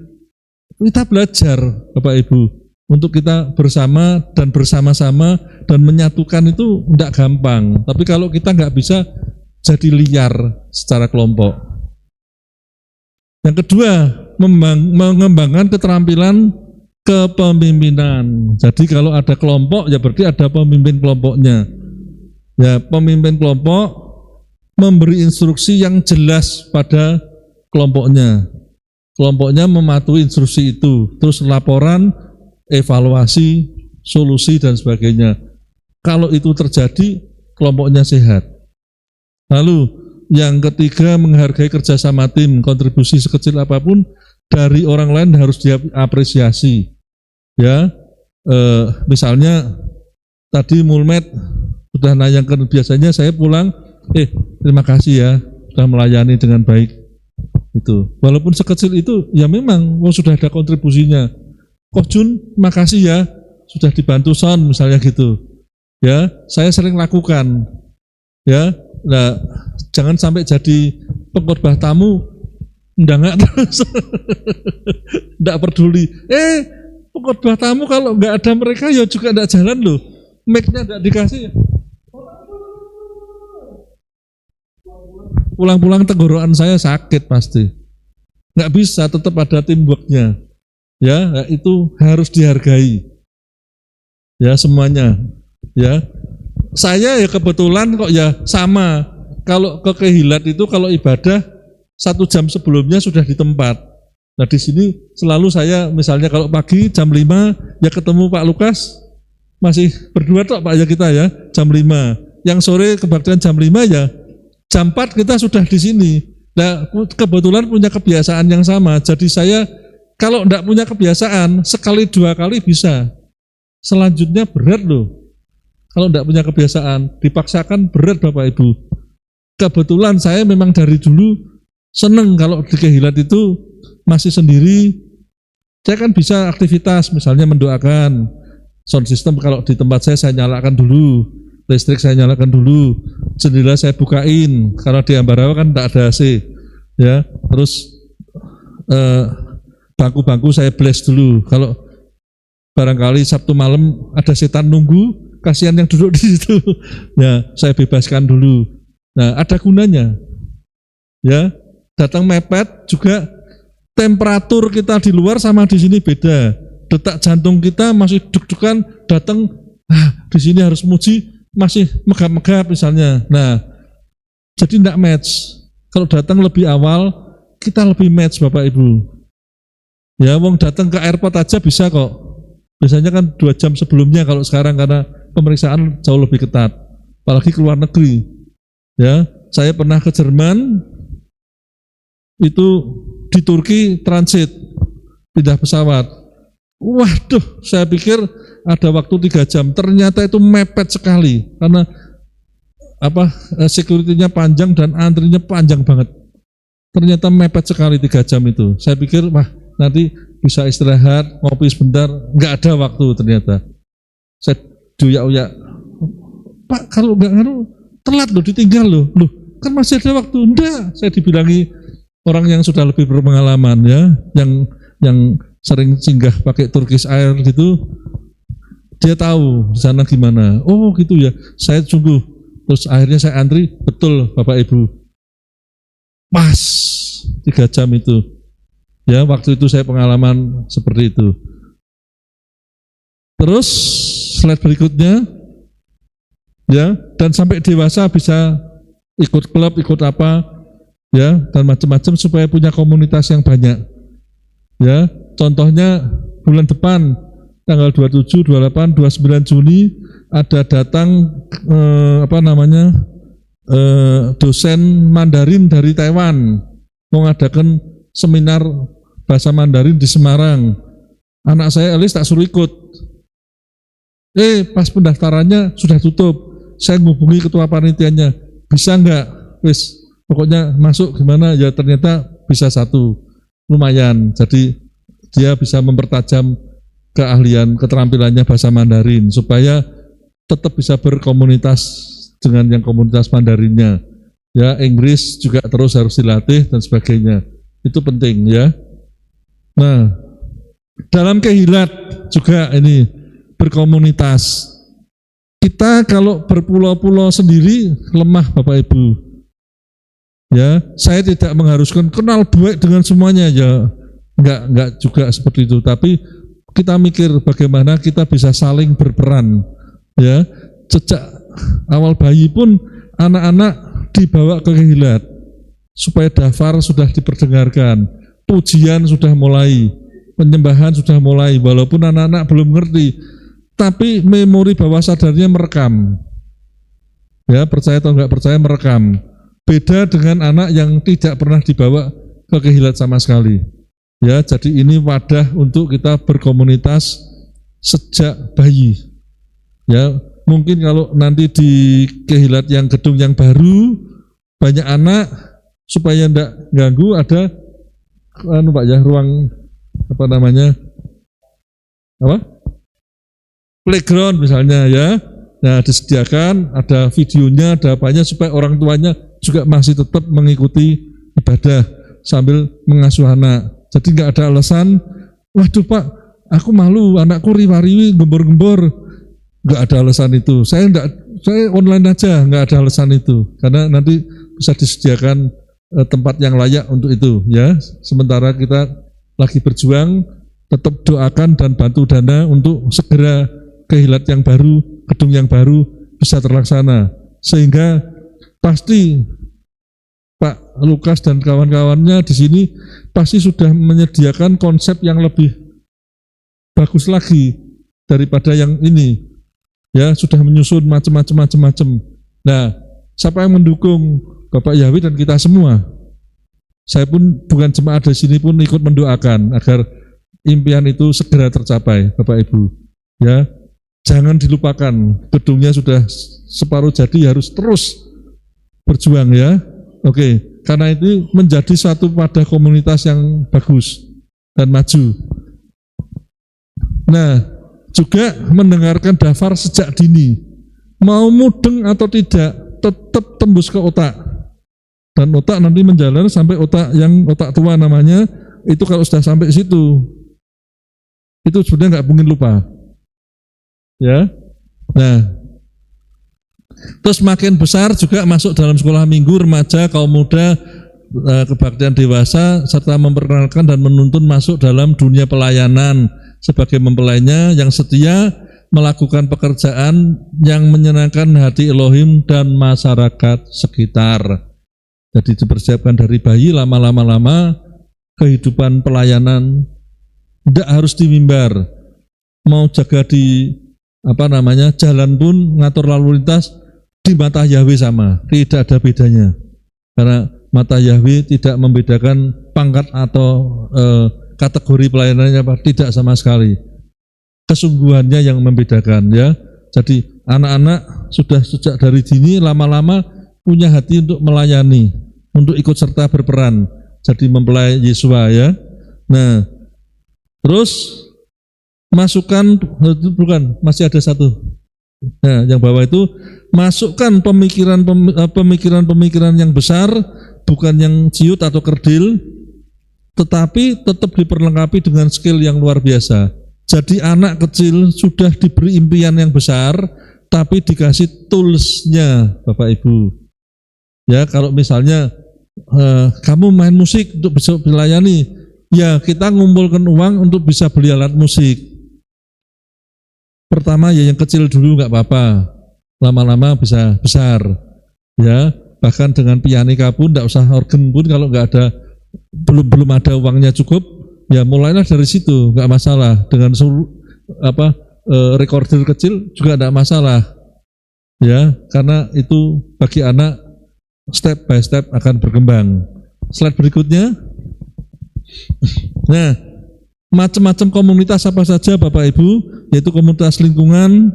kita belajar Bapak Ibu untuk kita bersama dan bersama-sama dan menyatukan itu tidak gampang. Tapi kalau kita nggak bisa jadi liar secara kelompok. Yang kedua, mengembangkan keterampilan kepemimpinan. Jadi kalau ada kelompok ya berarti ada pemimpin kelompoknya. Ya, pemimpin kelompok memberi instruksi yang jelas pada kelompoknya. Kelompoknya mematuhi instruksi itu. Terus laporan, evaluasi, solusi dan sebagainya. Kalau itu terjadi, kelompoknya sehat. Lalu yang ketiga, menghargai kerjasama tim. Kontribusi sekecil apapun dari orang lain harus diapresiasi. Ya, misalnya tadi Mulmet sudah nayangkan, biasanya saya pulang, terima kasih ya sudah melayani dengan baik. Itu walaupun sekecil itu ya memang sudah ada kontribusinya. Koh Jun, makasih ya sudah dibantu sound misalnya gitu. Ya, saya sering lakukan. Ya, nah jangan sampai jadi pengkhotbah tamu nggak terus, nggak peduli. Pengkhotbah tamu kalau nggak ada mereka ya juga nggak jalan loh. Mic-nya nggak dikasih. Pulang-pulang tenggorokan saya sakit pasti. Nggak bisa, tetap ada teamwork-nya. Ya, itu harus dihargai. Ya, semuanya. Ya, saya ya kebetulan kok ya sama. Kalau ke Kehilat itu kalau ibadah 1 jam sebelumnya sudah di tempat. Nah di sini selalu saya misalnya kalau pagi jam 5 ya ketemu Pak Lukas, masih berdua tok Pak ya kita ya jam 5. Yang sore kebaktian jam 5 ya jam 4 kita sudah di sini. Nah kebetulan punya kebiasaan yang sama. Jadi saya kalau enggak punya kebiasaan sekali 2 kali bisa. Selanjutnya berat loh. Kalau enggak punya kebiasaan, dipaksakan berat Bapak Ibu. Kebetulan saya memang dari dulu seneng kalau di Kehilat itu masih sendiri. Saya kan bisa aktivitas, misalnya mendoakan. Sound system kalau di tempat saya nyalakan dulu. Listrik saya nyalakan dulu. Jendela saya bukain. Karena di Ambarawa kan tidak ada AC. Ya, terus bangku-bangku saya blast dulu. Kalau barangkali Sabtu malam ada setan nunggu, kasihan yang duduk di situ. Ya, saya bebaskan dulu. Nah, ada gunanya. Ya, datang mepet juga temperatur kita di luar sama di sini beda. Detak jantung kita masih deg-degan, datang di sini harus muji masih megap-megap misalnya. Nah, jadi tidak match. Kalau datang lebih awal, kita lebih match Bapak Ibu. Ya, wong datang ke airport aja bisa kok. Biasanya kan 2 jam sebelumnya kalau sekarang karena pemeriksaan jauh lebih ketat. Apalagi ke luar negeri. Ya, saya pernah ke Jerman, itu di Turki transit, pindah pesawat. Waduh, saya pikir ada waktu 3 jam. Ternyata itu mepet sekali karena security-nya panjang dan antrinya panjang banget. Ternyata mepet sekali 3 jam itu. Saya pikir wah nanti bisa istirahat, ngopi sebentar, nggak ada waktu ternyata. Saya duyak-uyak, Pak kalau nggak telat loh, ditinggal loh, kan masih ada waktu. Enggak, saya dibilangi orang yang sudah lebih berpengalaman ya, yang sering singgah pakai Turkish Air gitu, dia tahu di sana gimana. Oh gitu ya, saya sungguh Terus akhirnya saya antri, betul Bapak Ibu. Pas 3 jam itu. Ya, waktu itu saya pengalaman seperti itu. Terus slide berikutnya, ya, dan sampai dewasa bisa ikut klub, ikut apa, ya, dan macam-macam supaya punya komunitas yang banyak. Ya, contohnya bulan depan tanggal 27, 28, 29 Juni ada datang dosen Mandarin dari Taiwan mengadakan seminar bahasa Mandarin di Semarang. Anak saya Elis tak suruh ikut. Pas pendaftarannya sudah tutup. Saya menghubungi ketua panitianya, bisa enggak? Wis, pokoknya masuk gimana? Ya ternyata bisa 1, lumayan. Jadi dia bisa mempertajam keahlian, keterampilannya bahasa Mandarin supaya tetap bisa berkomunitas dengan yang komunitas Mandarinnya. Ya, Inggris juga terus harus dilatih dan sebagainya. Itu penting ya. Nah, dalam kehilat juga ini berkomunitas. Kita kalau berpulau-pulau sendiri lemah Bapak Ibu. Ya, saya tidak mengharuskan kenal baik dengan semuanya ya. Enggak juga seperti itu, tapi kita mikir bagaimana kita bisa saling berperan. Ya, sejak awal bayi pun anak-anak dibawa ke kehilat supaya dafar sudah diperdengarkan, pujian sudah mulai, penyembahan sudah mulai, walaupun anak-anak belum ngerti, tapi memori bawah sadarnya merekam. Ya, percaya atau enggak percaya merekam. Beda dengan anak yang tidak pernah dibawa ke kehilat sama sekali. Ya, jadi ini wadah untuk kita berkomunitas sejak bayi. Ya, mungkin kalau nanti di kehilat yang gedung yang baru banyak anak, supaya tidak ganggu ada Pak ya, ruang playground misalnya ya. Nah, disediakan ada videonya, ada apanya supaya orang tuanya juga masih tetap mengikuti ibadah sambil mengasuh anak. Jadi nggak ada alasan, waduh Pak, aku malu, anakku riwa-riwi, gembor-gembor. Nggak ada alasan itu. Saya online aja, nggak ada alasan itu. Karena nanti bisa disediakan tempat yang layak untuk itu, ya. Sementara kita lagi berjuang, tetap doakan dan bantu dana untuk segera kehilat yang baru, gedung yang baru bisa terlaksana. Sehingga pasti Pak Lukas dan kawan-kawannya di sini pasti sudah menyediakan konsep yang lebih bagus lagi daripada yang ini. Ya, sudah menyusun macam-macam. Nah, siapa yang mendukung Bapak Yahwi dan kita semua? Saya pun bukan jemaat di sini pun ikut mendoakan agar impian itu segera tercapai, Bapak Ibu. Ya, jangan dilupakan, gedungnya sudah separuh jadi, harus terus berjuang ya. Oke, karena itu menjadi satu wadah komunitas yang bagus dan maju. Nah, juga mendengarkan dafar sejak dini, mau mudeng atau tidak tetap tembus ke otak, dan otak nanti menjalar sampai otak tua namanya. Itu kalau sudah sampai situ itu sudah nggak mungkin lupa ya. Nah, terus makin besar juga masuk dalam sekolah minggu, remaja, kaum muda, kebaktian dewasa, serta memperkenalkan dan menuntun masuk dalam dunia pelayanan sebagai mempelainya yang setia melakukan pekerjaan yang menyenangkan hati Elohim dan masyarakat sekitar. Jadi dipersiapkan dari bayi, lama-lama kehidupan pelayanan tidak harus di mimbar, mau jaga di jalan pun, ngatur lalu lintas di mata Yahweh sama, tidak ada bedanya. Karena mata Yahweh tidak membedakan pangkat atau kategori pelayanannya apa, tidak sama sekali. Kesungguhannya yang membedakan ya. Jadi anak-anak sudah sejak dari dini lama-lama punya hati untuk melayani, untuk ikut serta berperan. Jadi mempelai Yesua ya. Nah, terus masukkan masih ada satu. Nah, yang bawah itu masukkan pemikiran yang besar, bukan yang ciut atau kerdil, tetapi tetap diperlengkapi dengan skill yang luar biasa. Jadi anak kecil sudah diberi impian yang besar, tapi dikasih toolsnya Bapak Ibu. Ya, kalau misalnya kamu main musik untuk bisa dilayani, ya kita ngumpulkan uang untuk bisa beli alat musik. Pertama ya yang kecil dulu nggak apa-apa, lama-lama bisa besar. Ya, bahkan dengan pianika pun nggak usah organ pun, kalau nggak ada, belum ada uangnya cukup, ya mulailah dari situ, nggak masalah. Dengan recorder kecil juga tidak masalah, ya, karena itu bagi anak step by step akan berkembang. Slide berikutnya. Nah, macam-macam komunitas apa saja Bapak Ibu, yaitu komunitas lingkungan,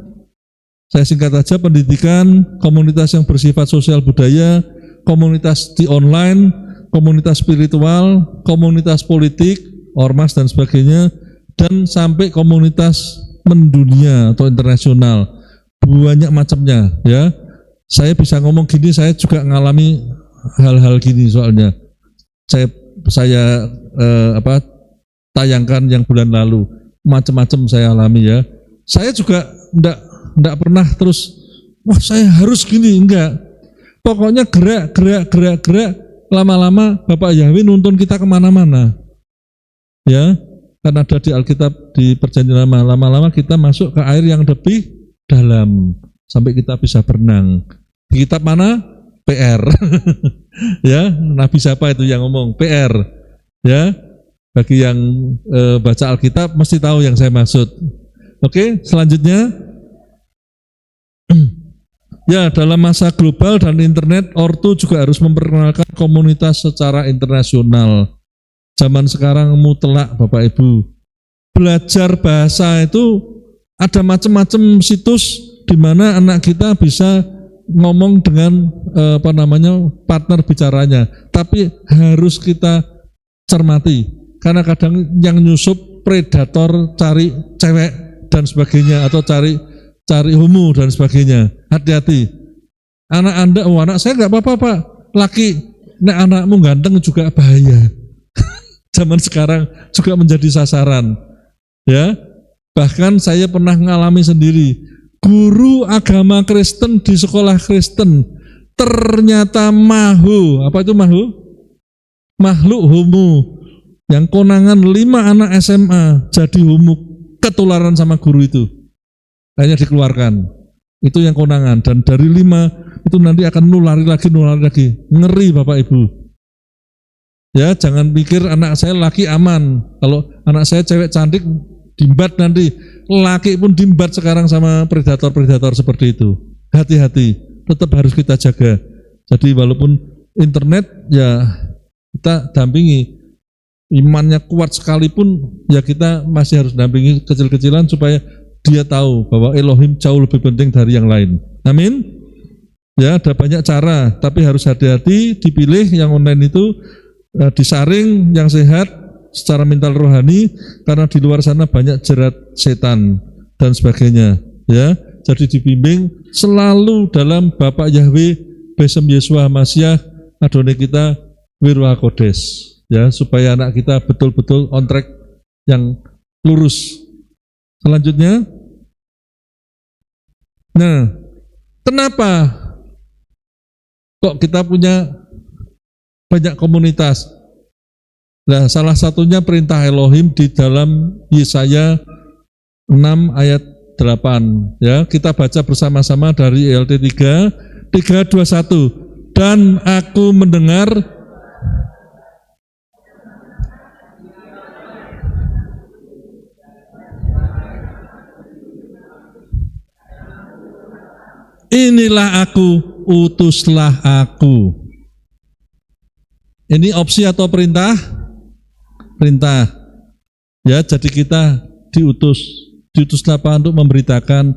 saya singkat saja, pendidikan, komunitas yang bersifat sosial budaya, komunitas di online, komunitas spiritual, komunitas politik, ormas dan sebagainya, dan sampai komunitas mendunia atau internasional, banyak macamnya, ya. Saya bisa ngomong gini, saya juga ngalami hal-hal gini, soalnya saya tayangkan yang bulan lalu, macam-macam saya alami, ya. Saya juga enggak pernah terus, wah saya harus gini, enggak. Pokoknya gerak, lama-lama Bapak Yahweh nuntun kita kemana-mana, ya. Kan ada di Alkitab, di Perjanjian Lama, kita masuk ke air yang lebih dalam sampai kita bisa berenang. Di kitab mana? PR. Ya, Nabi siapa itu yang ngomong? PR. Ya, bagi yang baca Alkitab mesti tahu yang saya maksud. Oke, selanjutnya. Ya, dalam masa global dan internet, Ortu juga harus memperkenalkan komunitas secara internasional. Zaman sekarang mutlak Bapak Ibu. Belajar bahasa itu ada macam-macam situs di mana anak kita bisa ngomong dengan partner bicaranya. Tapi harus kita cermati, karena kadang yang nyusup predator, cari cewek dan sebagainya, atau cari homo dan sebagainya. Hati-hati. Anak saya nggak apa-apa Pak, laki. Nek anakmu ganteng juga bahaya. Zaman sekarang juga menjadi sasaran, ya. Bahkan saya pernah mengalami sendiri, guru agama Kristen di sekolah Kristen ternyata makhluk homo, yang konangan 5 anak SMA jadi homo, ketularan sama guru itu, hanya dikeluarkan. Itu yang konangan, dan dari 5 itu nanti akan nulari lagi, ngeri Bapak Ibu. Ya, jangan pikir anak saya laki aman. Kalau anak saya cewek cantik, dimbat nanti. Laki pun dimbat sekarang sama predator-predator seperti itu. Hati-hati, tetap harus kita jaga. Jadi walaupun internet, ya kita dampingi. Imannya kuat sekalipun, ya kita masih harus dampingi kecil-kecilan supaya dia tahu bahwa Elohim jauh lebih penting dari yang lain. Amin. Ya, ada banyak cara, tapi harus hati-hati, dipilih yang online itu, disaring yang sehat secara mental rohani, karena di luar sana banyak jerat setan dan sebagainya, ya. Jadi dibimbing selalu dalam Bapak Yahweh Besem Yesua Masyah Adonai kita Wirwa Kodes, ya, supaya anak kita betul-betul on track yang lurus. Selanjutnya, nah, kenapa kok kita punya banyak komunitas? Nah, salah satunya perintah Elohim di dalam Yesaya 6 ayat 8. Ya, kita baca bersama-sama dari ELT 3:21. Dan aku mendengar inilah aku, utuslah aku. Ini opsi atau perintah? Perintah. Ya, jadi kita diutuslah apa? Untuk memberitakan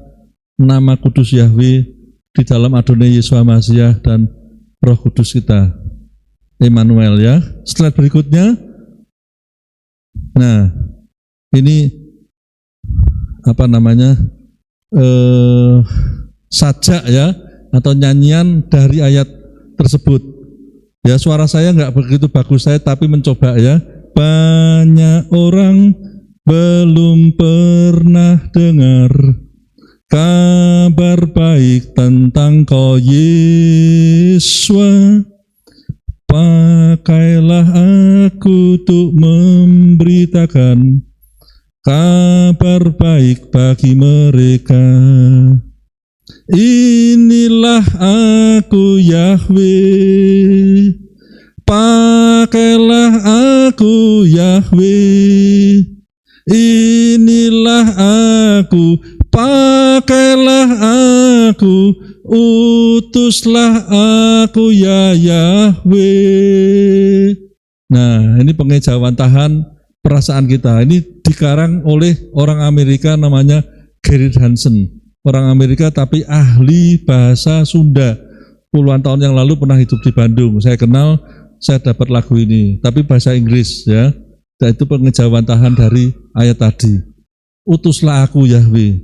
nama kudus Yahweh di dalam Adonai Yesua Masyah dan Roh Kudus kita, Emmanuel, ya. Slide berikutnya. Nah, ini sajak, ya, atau nyanyian dari ayat tersebut. Ya, suara saya nggak begitu bagus, saya tapi mencoba, ya. Banyak orang belum pernah dengar kabar baik tentang Kau Yesus. Pakailah aku untuk memberitakan kabar baik bagi mereka. Inilah aku Yahweh, pakailah aku Yahweh. Inilah aku, pakailah aku, utuslah aku ya Yahweh. Nah, ini pengejawantahan perasaan kita. Ini dikarang oleh orang Amerika namanya Gerrit Hansen. Orang Amerika tapi ahli bahasa Sunda. Puluhan tahun yang lalu pernah hidup di Bandung. Saya kenal, saya dapat lagu ini. Tapi bahasa Inggris ya. Dan itu pengejawantahan dari ayat tadi. Utuslah aku Yahweh.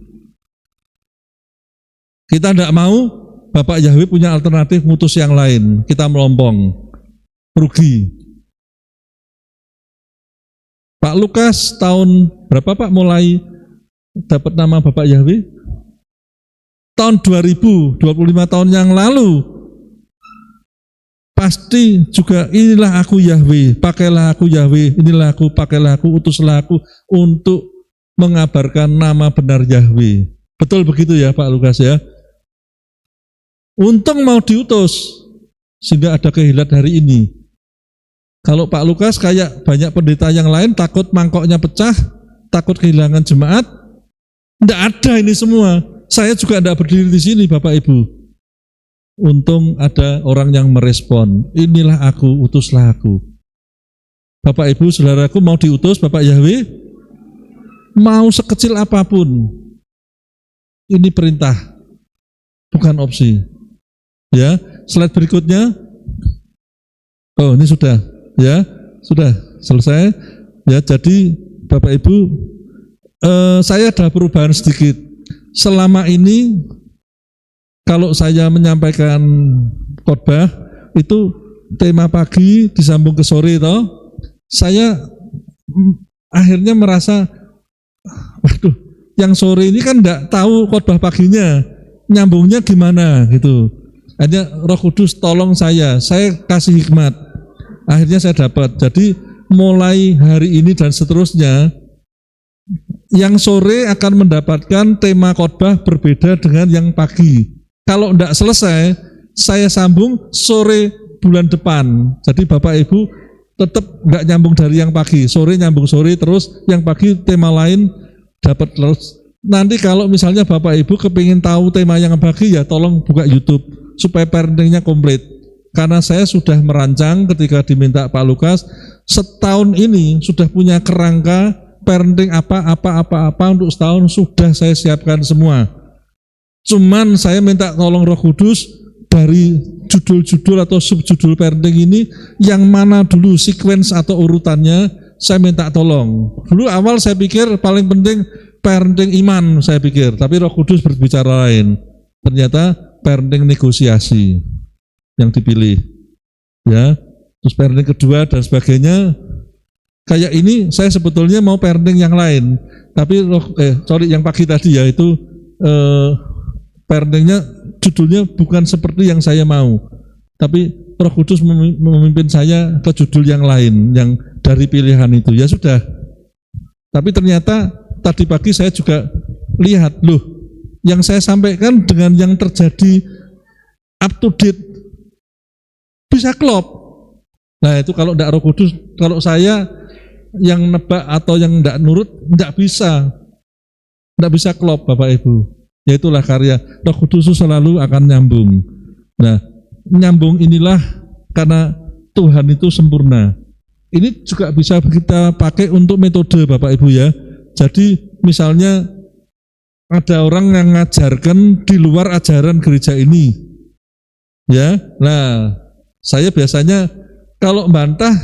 Kita tidak mau, Bapak Yahweh punya alternatif mutus yang lain. Kita melompong. Rugi. Pak Lukas tahun berapa Pak mulai dapat nama Bapak Yahweh? Tahun 2000, 25 tahun yang lalu. Pasti juga inilah aku Yahweh, pakailah aku Yahweh, inilah aku, pakailah aku, utuslah aku untuk mengabarkan nama benar Yahweh. Betul begitu ya Pak Lukas ya? Untung mau diutus, sehingga ada kehilat hari ini. Kalau Pak Lukas kayak banyak pendeta yang lain, takut mangkoknya pecah, takut kehilangan jemaat, tidak ada ini semua. Saya juga tidak berdiri di sini Bapak Ibu. Untung ada orang yang merespon, inilah aku, utuslah aku. Bapak Ibu, saudaraku mau diutus Bapak Yahweh, mau sekecil apapun, ini perintah, bukan opsi. Ya, slide berikutnya. Oh, ini sudah, ya, sudah selesai. Ya, jadi Bapak Ibu, saya ada perubahan sedikit. Selama ini kalau saya menyampaikan khotbah itu tema pagi disambung ke sore toh, saya akhirnya merasa waduh, yang sore ini kan enggak tahu khotbah paginya, nyambungnya gimana gitu. Hanya Roh Kudus tolong saya kasih hikmat. Akhirnya saya dapat. Jadi mulai hari ini dan seterusnya yang sore akan mendapatkan tema khotbah berbeda dengan yang pagi. Kalau tidak selesai, saya sambung sore bulan depan. Jadi Bapak Ibu tetap nggak nyambung dari yang pagi. Sore nyambung sore, terus yang pagi tema lain dapat terus. Nanti kalau misalnya Bapak Ibu kepingin tahu tema yang pagi, ya tolong buka YouTube supaya parentingnya komplit. Karena saya sudah merancang ketika diminta Pak Lukas, setahun ini sudah punya kerangka parenting apa untuk setahun sudah saya siapkan semua. Cuman saya minta tolong Roh Kudus dari judul-judul atau subjudul parenting ini yang mana dulu sequence atau urutannya, saya minta tolong. Dulu awal saya pikir paling penting parenting iman, saya pikir, tapi Roh Kudus berbicara lain. Ternyata parenting negosiasi yang dipilih. Ya, terus parenting kedua dan sebagainya. Kayak ini saya sebetulnya mau parenting yang lain, tapi yang pagi tadi ya itu parentingnya judulnya bukan seperti yang saya mau, tapi Roh Kudus memimpin saya ke judul yang lain, yang dari pilihan itu. Ya sudah, tapi ternyata tadi pagi saya juga lihat, loh, yang saya sampaikan dengan yang terjadi up to date bisa klop. Nah itu kalau tidak Roh Kudus, kalau saya yang nebak atau yang tidak nurut, tidak bisa klop Bapak Ibu. Ya itulah karya Roh Kudus selalu akan nyambung. Nah, nyambung inilah karena Tuhan itu sempurna. Ini juga bisa kita pakai untuk metode Bapak Ibu ya. Jadi misalnya ada orang yang ngajarkan di luar ajaran gereja ini. Ya, nah saya biasanya kalau bantah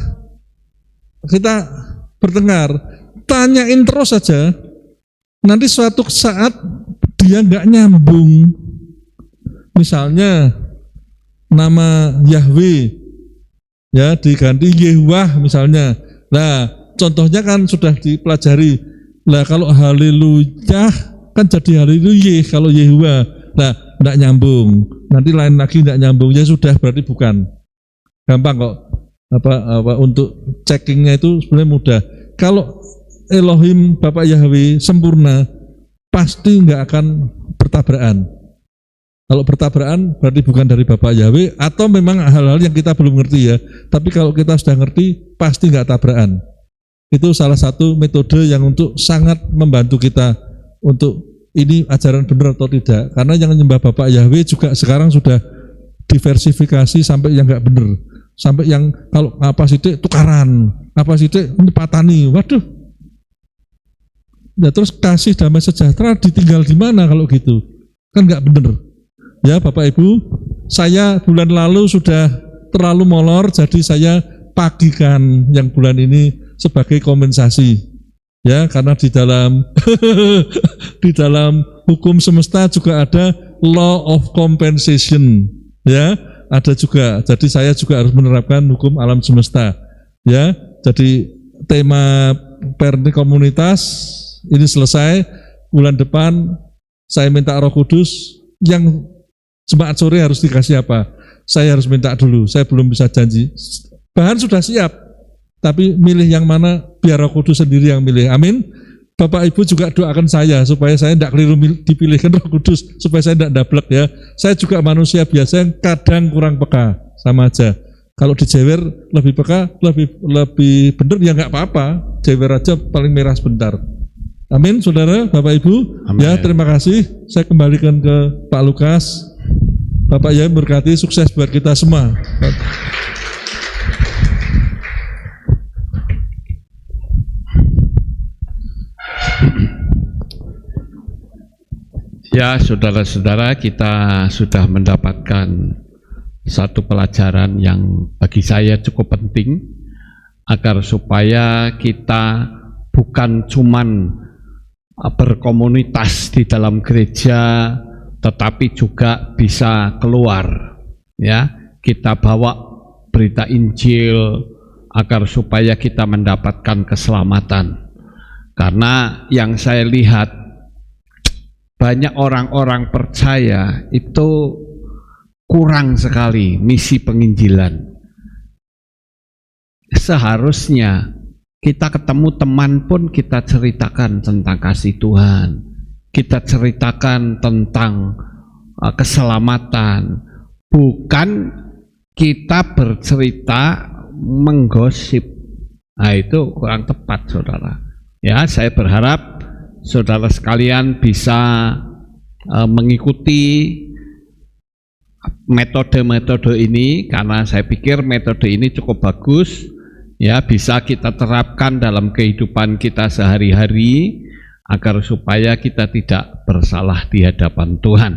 kita bertengkar, tanyain terus saja. Nanti suatu saat dia nggak nyambung. Misalnya nama Yahweh ya diganti Yehwah misalnya. Nah, contohnya kan sudah dipelajari. Lah kalau haleluya kan jadi hari itu Y kalau Yehuwa. Nah, tidak nyambung. Nanti lain lagi tidak nyambung, ya sudah berarti bukan. Gampang kok. Apa untuk checkingnya itu sebenarnya mudah. Kalau Elohim Bapak Yahweh sempurna, pasti nggak akan bertabrakan. Kalau bertabrakan berarti bukan dari Bapak Yahweh, atau memang hal-hal yang kita belum ngerti ya. Tapi kalau kita sudah ngerti, pasti nggak tabrakan. Itu salah satu metode yang untuk sangat membantu kita untuk ini ajaran benar atau tidak. Karena yang menyembah Bapak Yahweh juga sekarang sudah diversifikasi sampai yang nggak benar. Sampai yang kalau apa sidik tukaran, apa sidik patani, waduh. Ya terus kasih damai sejahtera ditinggal di mana kalau gitu? Kan nggak benar. Ya Bapak Ibu, saya bulan lalu sudah terlalu molor, jadi saya pagikan yang bulan ini sebagai kompensasi. Ya, karena di dalam di dalam hukum semesta juga ada law of compensation. Ya, ada juga. Jadi saya juga harus menerapkan hukum alam semesta. Ya, jadi tema parenting komunitas ini selesai. Bulan depan saya minta Roh Kudus yang jemaat sore harus dikasih apa? Saya harus minta dulu, saya belum bisa janji. Bahan sudah siap, tapi milih yang mana biar Roh Kudus sendiri yang milih. Amin. Bapak Ibu juga doakan saya supaya saya tidak keliru dipilihkan Roh Kudus, supaya saya tidak dablek ya. Saya juga manusia biasa yang kadang kurang peka, sama aja. Kalau dijewer lebih peka, lebih benar ya nggak apa-apa. Jewer aja paling merah sebentar. Amin, saudara, Bapak Ibu. Amin. Ya, terima kasih. Saya kembalikan ke Pak Lukas. Bapak Yahweh berkati, sukses buat kita semua. Ya, saudara-saudara, kita sudah mendapatkan satu pelajaran yang bagi saya cukup penting, agar supaya kita bukan cuman berkomunitas di dalam gereja, tetapi juga bisa keluar, ya. Kita bawa berita Injil agar supaya kita mendapatkan keselamatan. Karena yang saya lihat banyak orang-orang percaya itu kurang sekali misi penginjilan. Seharusnya kita ketemu teman pun kita ceritakan tentang kasih Tuhan. Kita ceritakan tentang keselamatan, bukan kita bercerita menggosip. Nah, itu kurang tepat, saudara. Ya, saya berharap saudara sekalian bisa mengikuti metode-metode ini, karena saya pikir metode ini cukup bagus. Ya, bisa kita terapkan dalam kehidupan kita sehari-hari, agar supaya kita tidak bersalah di hadapan Tuhan.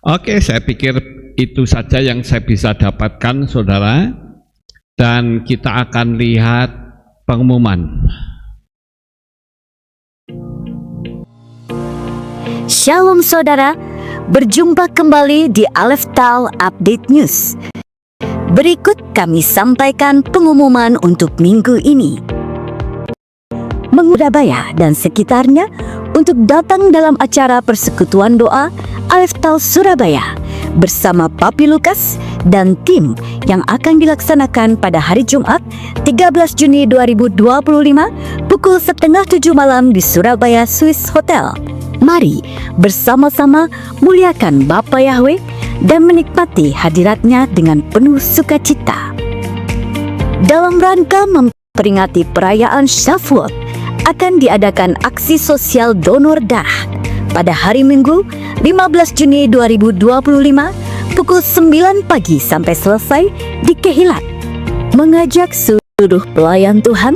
Oke, saya pikir itu saja yang saya bisa dapatkan, saudara. Dan kita akan lihat pengumuman. Shalom saudara, berjumpa kembali di Aleph Tal Update News. Berikut kami sampaikan pengumuman untuk minggu ini. Surabaya dan sekitarnya untuk datang dalam acara persekutuan doa Aleph Tal Surabaya bersama Papi Lukas dan tim yang akan dilaksanakan pada hari Jumat 13 Juni 2025 pukul 6:30 malam di Surabaya Swiss Hotel. Mari bersama-sama muliakan Bapa Yahweh dan menikmati hadiratnya dengan penuh sukacita. Dalam rangka memperingati perayaan Shavuot, akan diadakan aksi sosial donor darah pada hari Minggu 15 Juni 2025 pukul 9 pagi sampai selesai di Kehilat. Mengajak seluruh pelayan Tuhan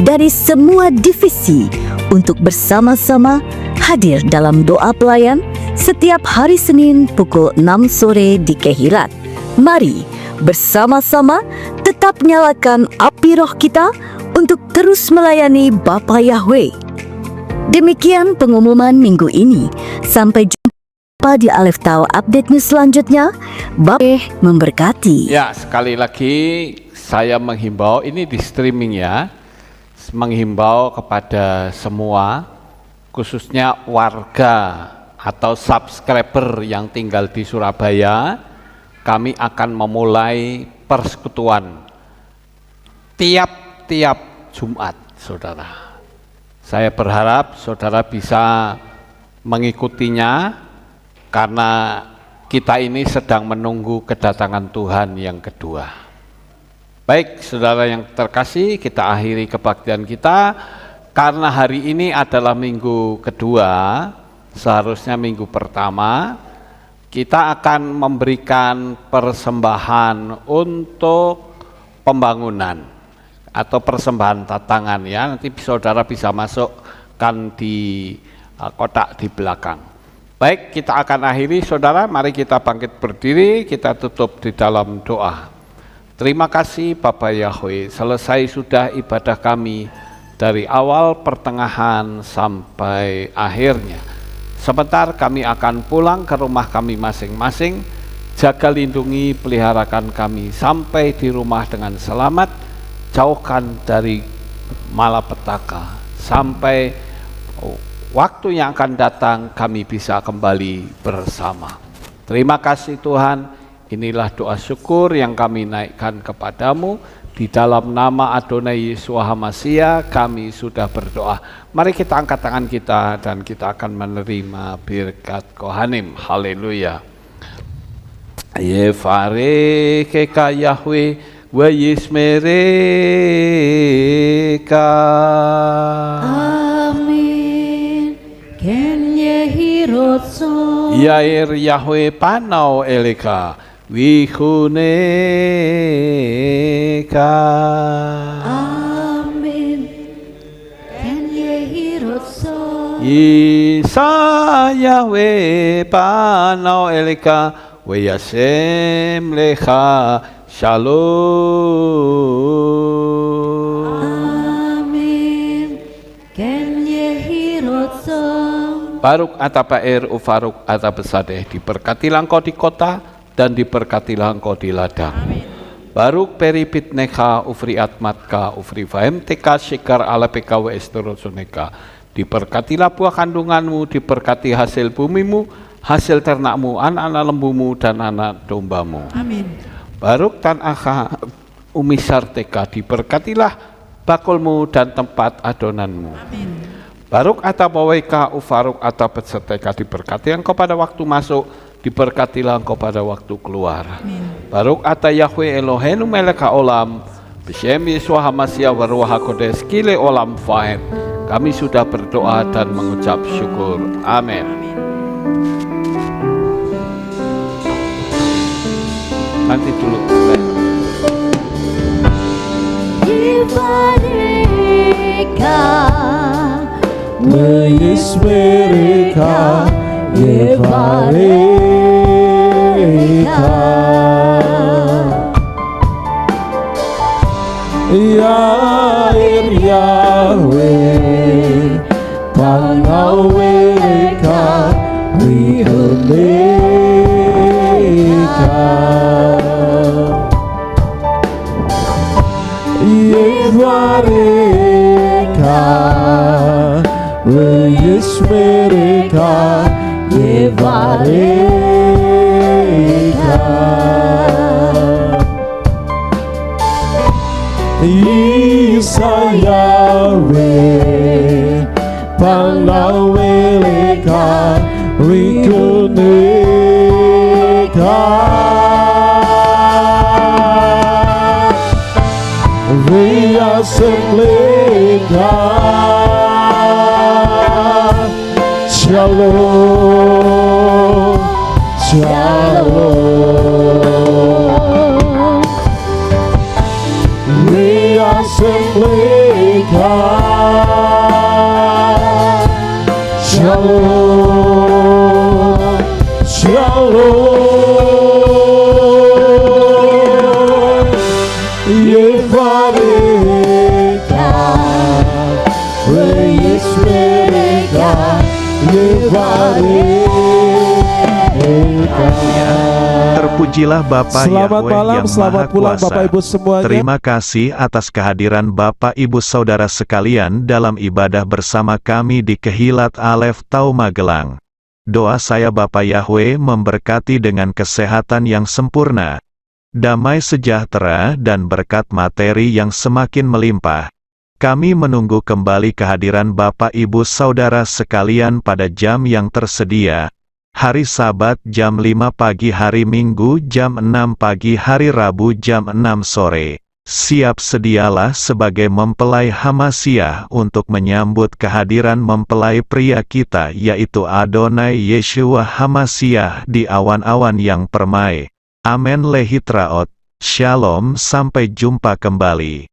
dari semua divisi untuk bersama-sama hadir dalam doa pelayan setiap hari Senin pukul 6 sore di Kehilat. Mari bersama-sama tetap nyalakan api roh kita untuk terus melayani Bapa Yahweh. Demikian pengumuman minggu ini. Sampai jumpa di Aleph Tal Update News selanjutnya. Bapa memberkati. Ya, sekali lagi saya menghimbau, ini di streaming ya, menghimbau kepada semua khususnya warga atau subscriber yang tinggal di Surabaya, kami akan memulai persekutuan tiap-tiap Jumat, saudara. Saya berharap saudara bisa mengikutinya karena kita ini sedang menunggu kedatangan Tuhan yang kedua. Baik, saudara yang terkasih, kita akhiri kebaktian kita karena hari ini adalah minggu kedua. Seharusnya minggu pertama kita akan memberikan persembahan untuk pembangunan atau persembahan tatangan ya. Nanti saudara bisa masukkan di kotak di belakang. Baik, kita akan akhiri saudara, mari kita bangkit berdiri, kita tutup di dalam doa. Terima kasih Bapa Yahweh, selesai sudah ibadah kami dari awal pertengahan sampai akhirnya. Sebentar kami akan pulang ke rumah kami masing-masing. Jaga lindungi peliharakan kami sampai di rumah dengan selamat. Jauhkan dari malapetaka sampai waktu yang akan datang kami bisa kembali bersama. Terima kasih Tuhan. Inilah doa syukur yang kami naikkan kepadamu. Di dalam nama Adonai Yeshua HaMashiach kami sudah berdoa. Mari kita angkat tangan kita dan kita akan menerima birkat Kohanim. Haleluya. Yevarecheka Yahweh wa yismereka. Amin. Ken yehirotso. Yair Yahweh panau eleka. Wihuneka. Amin. Ken yehirotso. Isa Yahweh panau eleka weyasem lecha shalom. Amin. Ken yehirotso. Baruk atapaer ufaruk atapesadeh, diberkatilah engkau di kota dan diberkatilah engkau di ladang. Baruk peripit neka ufri atmatka ufri fahem teka shikar ala peka wa estorosoneka. Diberkatilah buah kandunganmu, diberkati hasil bumimu, hasil ternakmu, anak-anak lembumu dan anak dombamu. Amin. Baruk tan akha umisar teka, diberkatilah bakulmu dan tempat adonanmu. Amin. Baruk atapaweka ufaruk atapetseteka, diberkati engkau pada waktu masuk, diberkatilah engkau pada waktu keluar. Amin. Baruk ata Yahweh Eloheinu meleka olam, B'Shem Yeshua HaMashiach wa Ruach HaKodesh kile olam fahem. Kami sudah berdoa dan mengucap syukur. Amin. Nanti dulu. Yevareka. Yismereka, Yevareka. Yair Yahweh, Panaweka, Wihuneka. Yevareka, Yismereka, Yevareka. Isa Yahweh, Panaweleka, Rikuneka. Viasemleka. Shalom, shalom. Viasemleka. Shalom, shalom. Yevareka, Yismereka, Yevareka. Terpujilah Bapa Selamat Yahweh malam, yang selamat Maha pulang Kuasa. Bapak Ibu semuanya. Terima kasih atas kehadiran Bapak Ibu Saudara sekalian dalam ibadah bersama kami di Kehilat Alef Tau Magelang. Doa saya Bapa Yahweh memberkati dengan kesehatan yang sempurna, damai sejahtera dan berkat materi yang semakin melimpah. Kami menunggu kembali kehadiran Bapak Ibu Saudara sekalian pada jam yang tersedia. Hari Sabat jam 5 pagi, hari Minggu jam 6 pagi, hari Rabu jam 6 sore. Siap sedialah sebagai mempelai Hamasiah untuk menyambut kehadiran mempelai pria kita yaitu Adonai Yeshua Hamasiah di awan-awan yang permai. Amen lehitraot. Shalom, sampai jumpa kembali.